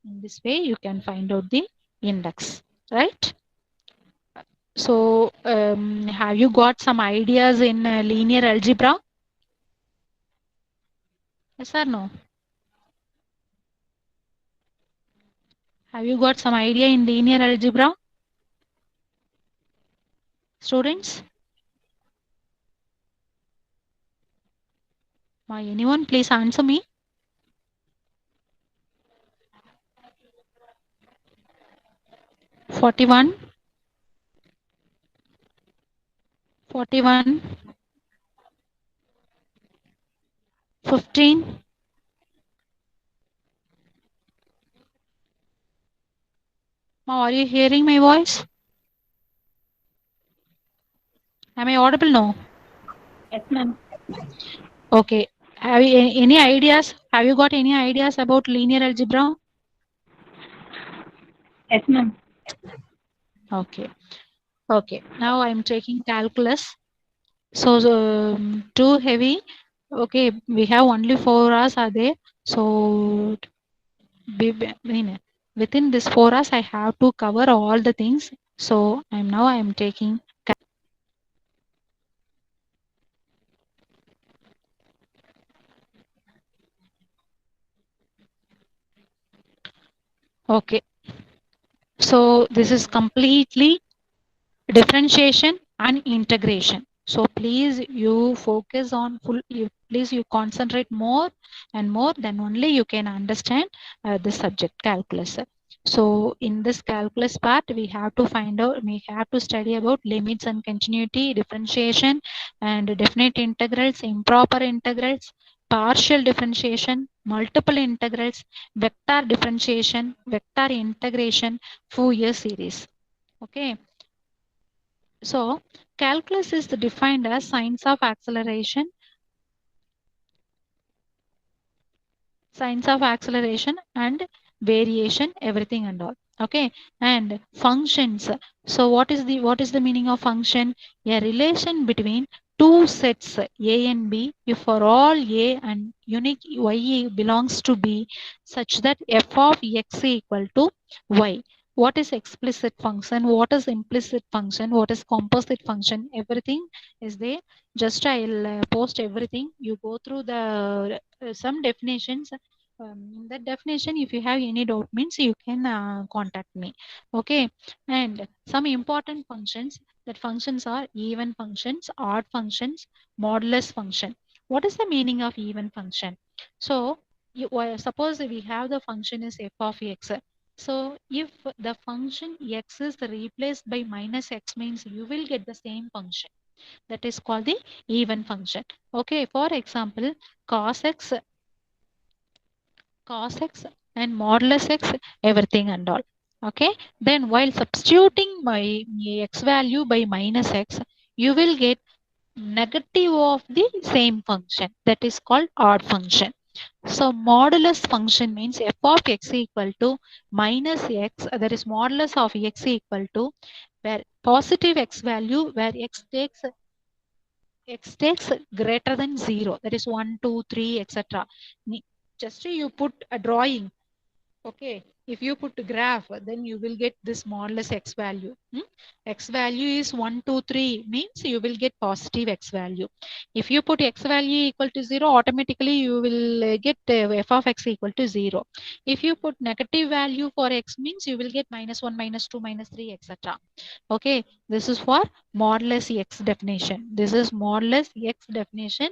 In this way you can find out the index. Right? So have you got some ideas in linear algebra? Yes or no? Have you got some idea in linear algebra? Students? Anyone please answer me? Forty-one, 41, 15. Are you hearing my voice? Am I audible now? Yes, ma'am. Okay. Have you any ideas? Have you got any ideas about linear algebra? Yes, ma'am. Okay. Okay. Now I'm taking calculus. So too heavy. Okay. We have only 4 hours are there. So within this 4 hours, I have to cover all the things. So I'm taking. Okay. So this is completely differentiation and integration. So please you focus on please you concentrate more and more, then only you can understand this subject calculus. So in this calculus part we have to study about limits and continuity, differentiation and definite integrals, improper integrals, partial differentiation, multiple integrals, vector differentiation, vector integration, Fourier series. Okay. So calculus is defined as science of acceleration, and variation, everything and all. Okay. And functions. So what is the meaning of function? A relation between two sets A and B if for all A and unique Y belongs to B such that f of x equal to y. What is explicit function? What is implicit function? What is composite function? Everything is there. Just I'll post everything. You go through the some definitions. In that definition, if you have any doubt means you can contact me. Okay. And some important functions, that functions are even functions, odd functions, modulus function. What is the meaning of even function? So suppose we have the function is f of x. So if the function x is replaced by minus x means you will get the same function. That is called the even function. Okay. For example, cos x and modulus x, everything and all. Okay. Then while substituting my x value by minus x, you will get negative of the same function. That is called odd function. So modulus function means f of x equal to minus x. That is modulus of x equal to where positive x value where x takes greater than 0. That is 1, 2, 3, etc. Just you put a drawing. Okay, if you put a graph, then you will get this modulus x value. X value is 1, 2, 3 means you will get positive x value. If you put x value equal to 0, automatically you will get f of x equal to 0. If you put negative value for x means you will get minus 1, minus 2, minus 3, etc. Okay, this is for modulus x definition. This is modulus x definition.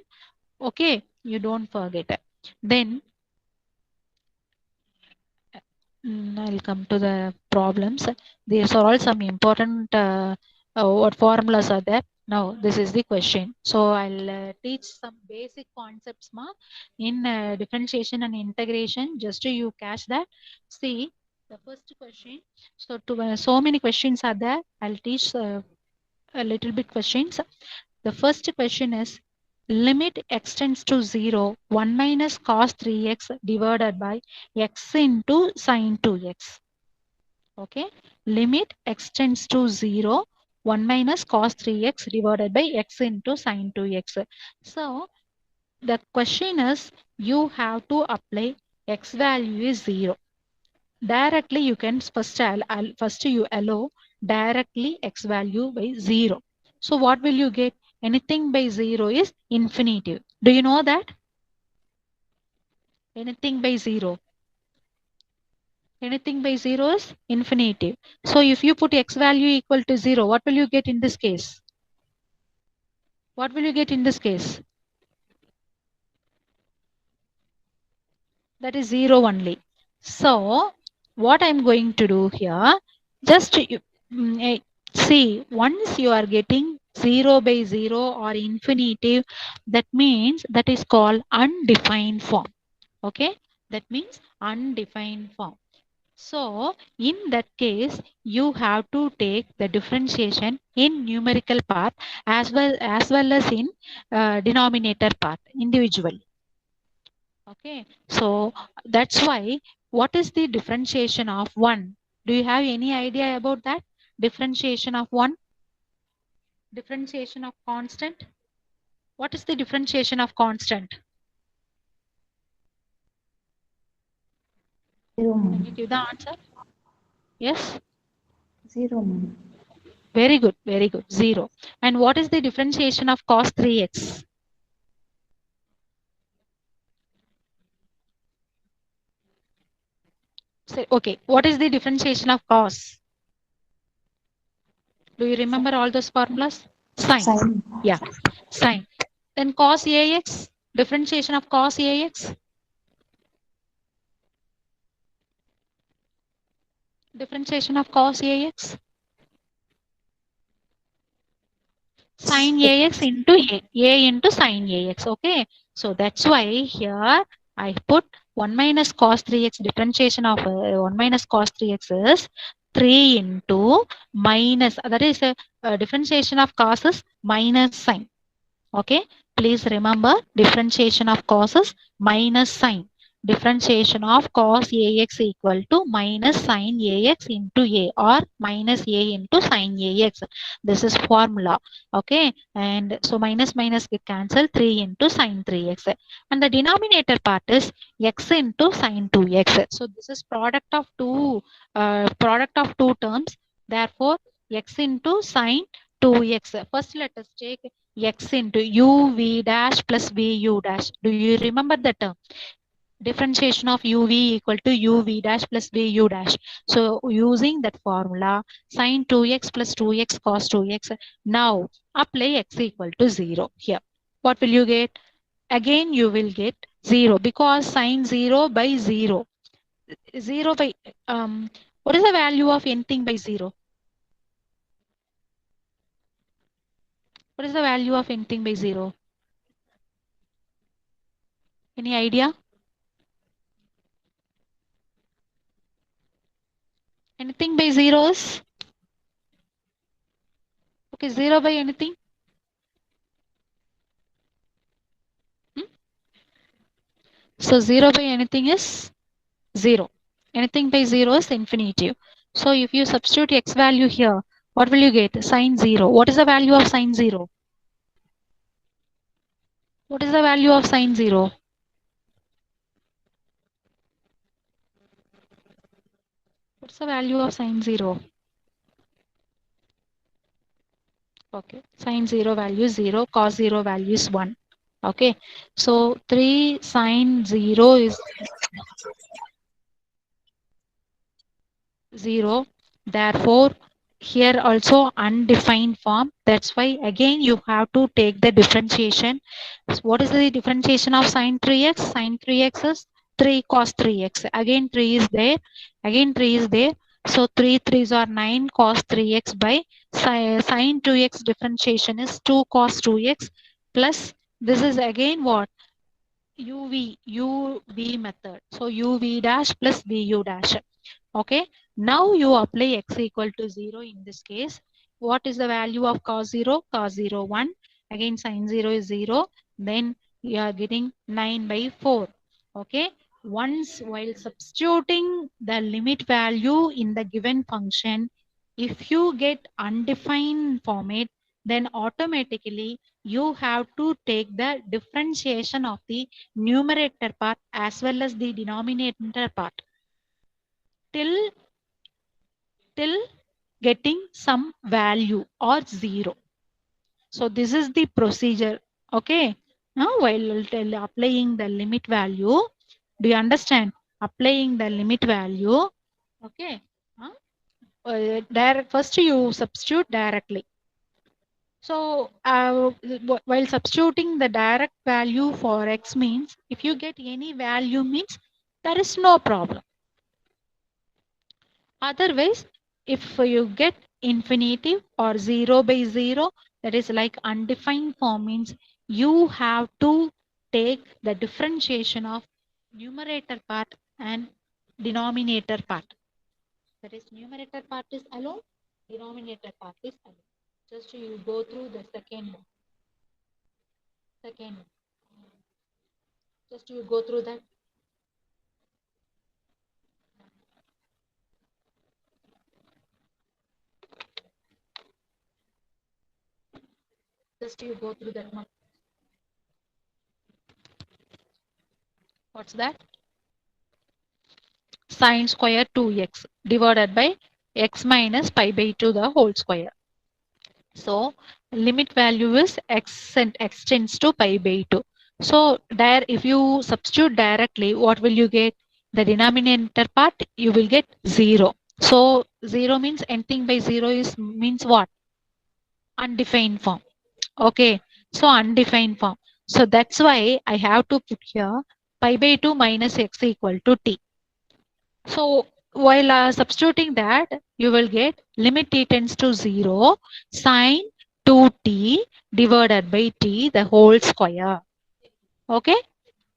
Okay, you don't forget. Then I'll come to the problems. These are all some important what formulas are there. Now this is the question. So I'll teach some basic concepts in differentiation and integration. Just to you catch that. See the first question. So so many questions are there. I'll teach a little bit questions. The first question is limit x tends to 0, 1 minus cos 3x divided by x into sin 2x. Okay. Limit x tends to 0, 1 minus cos 3x divided by x into sin 2x. So the question is you have to apply x value is 0. Directly you can first you allow directly x value by 0. So what will you get? Anything by 0 is infinitive. Do you know that? Anything by 0. Anything by 0 is infinitive. So if you put x value equal to 0, what will you get in this case? What will you get in this case? That is 0 only. So what I'm going to do here, just see, once you are getting 0 by 0 or infinitive, that means that is called undefined form. Okay, that means undefined form. So in that case, you have to take the differentiation in numerical part as well as in denominator part individually. Okay, so that's why what is the differentiation of 1? Do you have any idea about that? Differentiation of 1? Differentiation of constant? What is the differentiation of constant? 0, Can you ma'am. give the answer? Yes? 0, ma'am. Very good, very good. 0. And what is the differentiation of cos 3x? Say, okay, what is the differentiation of cos? Do you remember all those formulas? Sine. Sine. Yeah, sine. Then cos ax, differentiation of cos ax. Differentiation of cos ax. Sine ax into a into sine ax. Okay, so that's why here I put 1 minus cos 3x. Differentiation of 1 minus cos 3x is 3 into minus, that is differentiation of cos is minus sine. Okay, please remember differentiation of cos is minus sine. Differentiation of cos ax equal to minus sine ax into a, or minus a into sine ax. This is formula. Okay, and so minus minus get cancelled, 3 into sine 3x. And the denominator part is x into sine 2x. So this is product of two terms. Therefore, x into sine 2x. First, let us take x into uv dash plus vu dash. Do you remember the term? Differentiation of uv equal to uv dash plus vu dash. So using that formula, sine 2x plus 2x cos 2x. Now apply x equal to 0 here. What will you get? Again you will get 0 because sine 0 by 0. 0 by, what is the value of anything by 0? What is the value of anything by 0? Any idea? Anything by 0 is? Okay, 0 by anything? So 0 by anything is 0. Anything by 0 is infinitive. So if you substitute x value here, what will you get? Sine 0. What is the value of sine 0? What is the value of sine 0? What's the value of sine 0? Okay, sine 0 value is 0, cos 0 value is 1. Okay, so 3 sine 0 is 0. Therefore, here also undefined form. That's why again you have to take the differentiation. So what is the differentiation of sine 3x? Sine 3x is 3 cos 3x. Again 3 is there. Again 3 is there. So 3 3s are 9 cos 3x by sine 2x differentiation is 2 cos 2x plus this is again what? UV method. So UV dash plus VU dash. Okay, now you apply x equal to 0 in this case. What is the value of cos 0? Cos 0, 1. Again, sin 0 is 0. Then you are getting 9 by 4. Okay, once while substituting the limit value in the given function, if you get undefined format, then automatically you have to take the differentiation of the numerator part as well as the denominator part till getting some value or 0. So this is the procedure. Okay. Now while applying the limit value, do you understand? Applying the limit value, Okay. First you substitute directly. So while substituting the direct value for x means, if you get any value means, there is no problem. Otherwise, if you get infinitive or 0 by 0, that is like undefined form means you have to take the differentiation of numerator part and denominator part. That is numerator part is alone, denominator part is alone. Just you go through the second one. Second one. Just you go through that. Just you go through that one. What's that? Sine square 2x divided by x minus pi by 2 the whole square. So limit value is x and x tends to pi by 2. So there, if you substitute directly, what will you get? The denominator part you will get 0. So 0 means anything by 0 is means what? Undefined form. Okay. So undefined form. So that's why I have to put here pi by 2 minus x equal to t. So while substituting that, you will get limit t tends to 0 sine 2t divided by t the whole square. Okay.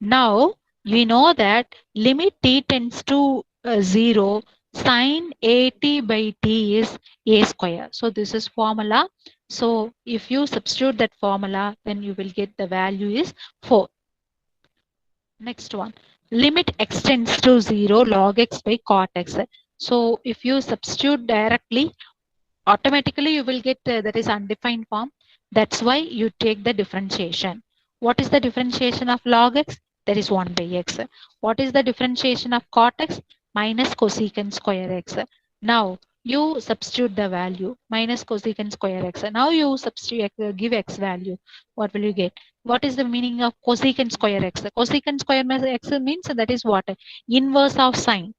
Now we know that limit t tends to 0 sine at by t is a square. So this is formula. So if you substitute that formula, then you will get the value is 4. Next one, limit x tends to 0 log x by cot x. So if you substitute directly, automatically you will get that is undefined form. That's why you take the differentiation. What is the differentiation of log x? That is 1 by x. What is the differentiation of cot x? Minus cosecant square x. Now you substitute the value minus cosecant square x. Now you substitute give x value. What will you get? What is the meaning of cosecant square x? Cosecant square x means that is what? Inverse of sine.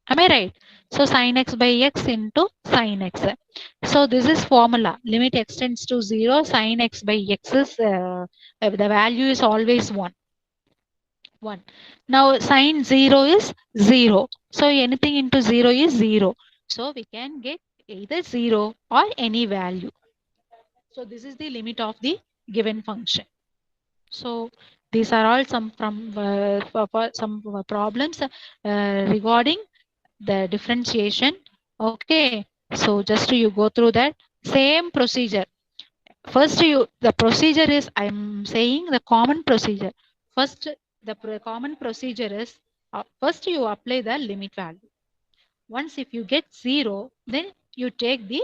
Am I right? So sin x by x into sin x. So this is formula. Limit x tends to 0. Sin x by x is the value is always 1. 1. Now sin 0 is 0. So anything into 0 is 0. So we can get either 0 or any value. So this is the limit of the given function. So these are all some from some problems regarding the differentiation. Okay, so just you go through that same procedure. First the procedure is, I'm saying the common procedure. First the common procedure is first you apply the limit value. Once if you get 0, then you take the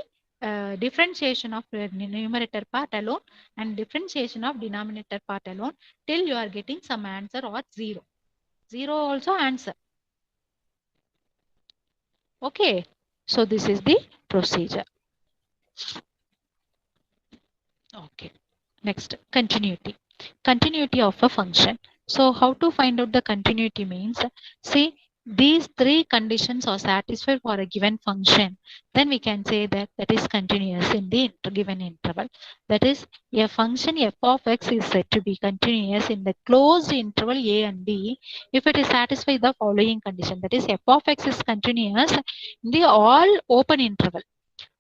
differentiation of numerator part alone and differentiation of denominator part alone till you are getting some answer or 0. 0 also answer. Okay, so this is the procedure. Okay, next, continuity. Continuity of a function. So how to find out the continuity means, see, these three conditions are satisfied for a given function, then we can say that that is continuous in the given interval. That is, a function f of x is said to be continuous in the closed interval a and b if it is satisfied the following condition. That is, f of x is continuous in the all open interval.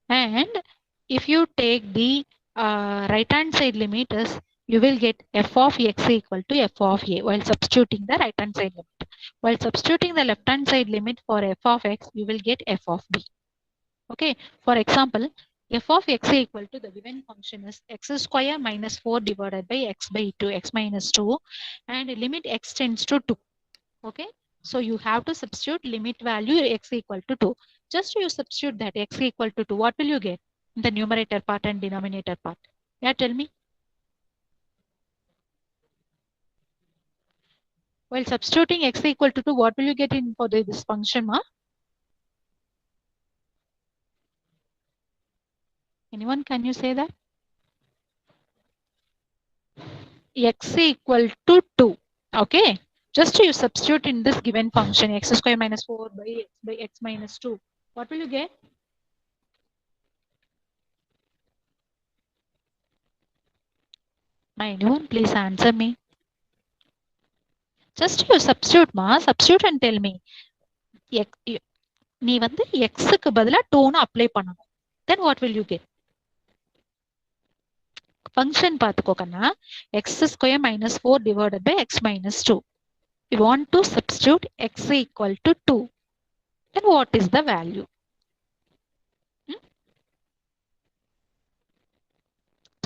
And if you take the right hand side limit is, you will get f of x equal to f of a while substituting the right hand side limit. While substituting the left hand side limit for f of x, you will get f of b. Okay, for example, f of x equal to the given function is x square minus 4 divided by x by 2, x minus 2, and limit x tends to 2. Okay, so you have to substitute limit value x equal to 2. Just you substitute that x equal to 2, what will you get in the numerator part and denominator part? Yeah, tell me. While substituting x equal to 2, what will you get in for this function, ma? Anyone, can you say that? X equal to 2. Okay, Just you substitute in this given function x square minus 4 by x minus 2. What will you get? Anyone please answer me. Just you substitute ma. Substitute and tell me. நீ வந்து xக்கு பதிலா 2 apply பண்ணணும். Then what will you get? Function பார்த்துக்கோக்கண்ணா x square minus 4 divided by x minus 2. We want to substitute x equal to 2. Then what is the value?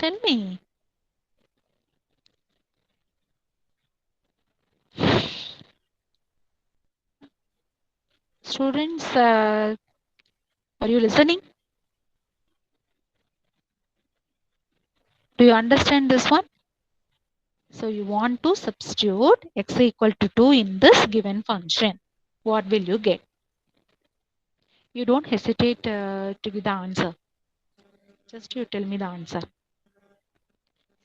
Tell me. Students, are you listening? Do you understand this one? So you want to substitute x equal to 2 in this given function. What will you get? You don't hesitate to give the answer. Just you tell me the answer.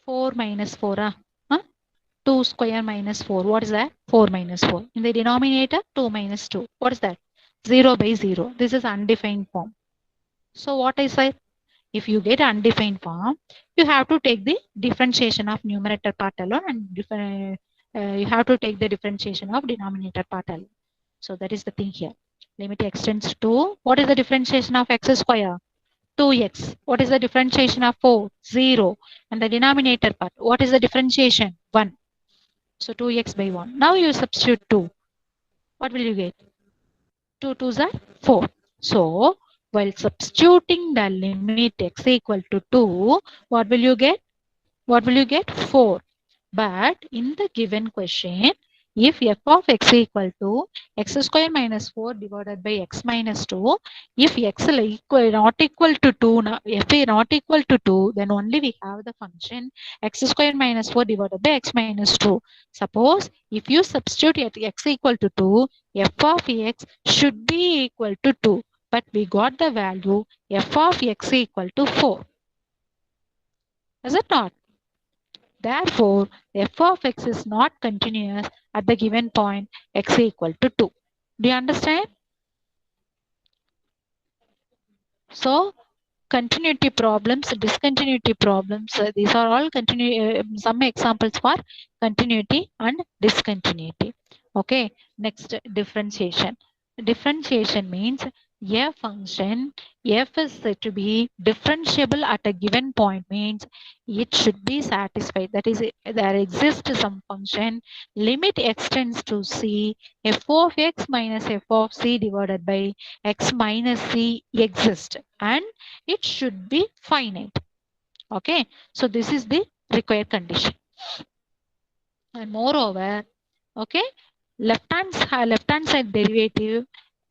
4 minus 4. 2 square minus 4. What is that? 4 minus 4. In the denominator, 2 minus 2. What is that? 0 by 0. This is undefined form. So what I said? If you get undefined form, you have to take the differentiation of numerator part alone and you have to take the differentiation of denominator part alone. So that is the thing here. Limit extends to, what is the differentiation of x square? 2x. What is the differentiation of 4? 0. And the denominator part, what is the differentiation? 1. So 2x by 1. Now you substitute 2. What will you get? 2 2s are 4. So while substituting the limit x equal to 2, what will you get? What will you get? 4. But in the given question, if f of x equal to x square minus 4 divided by x minus 2, if x not equal to 2, f not equal to 2, then only we have the function x square minus 4 divided by x minus 2. Suppose if you substitute at x equal to 2, f of x should be equal to 2. But we got the value f of x equal to 4. Is it not? Therefore, f of x is not continuous at the given point x equal to 2. Do you understand? So, continuity problems, discontinuity problems, these are all some examples for continuity and discontinuity. Okay, next differentiation. Differentiation means a function f is said to be differentiable at a given point, means it should be satisfied. That is, there exists some function, limit extends to c, f of x minus f of c divided by x minus c exists, and it should be finite. Okay, so this is the required condition. And moreover, okay, left hand side derivative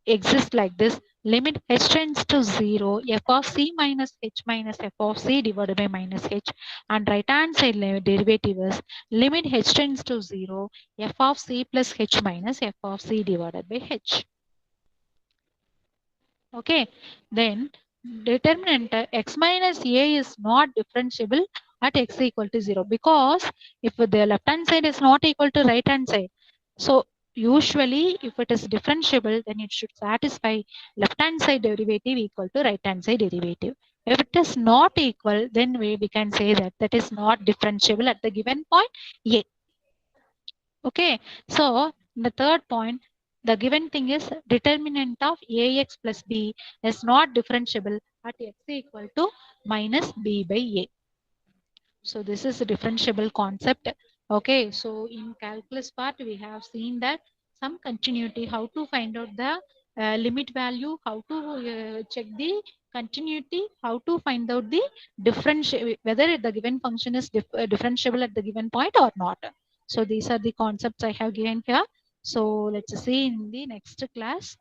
exists like this: limit h tends to 0, f of c minus h minus f of c divided by minus h, and right hand side derivative is limit h tends to 0, f of c plus h minus f of c divided by h. Okay, then determinant x minus a is not differentiable at x equal to 0, because if the left hand side is not equal to right hand side, so usually if it is differentiable, then it should satisfy left hand side derivative equal to right hand side derivative. If it is not equal, then we can say that that is not differentiable at the given point a. Okay, so the third point, the given thing is determinant of ax plus b is not differentiable at x equal to minus b by a. So this is a differentiable concept. Okay, so in calculus part we have seen that some continuity, how to find out the limit value, how to check the continuity, how to find out the differential, whether the given function is differentiable at the given point or not. So these are the concepts I have given here. So let's see in the next class.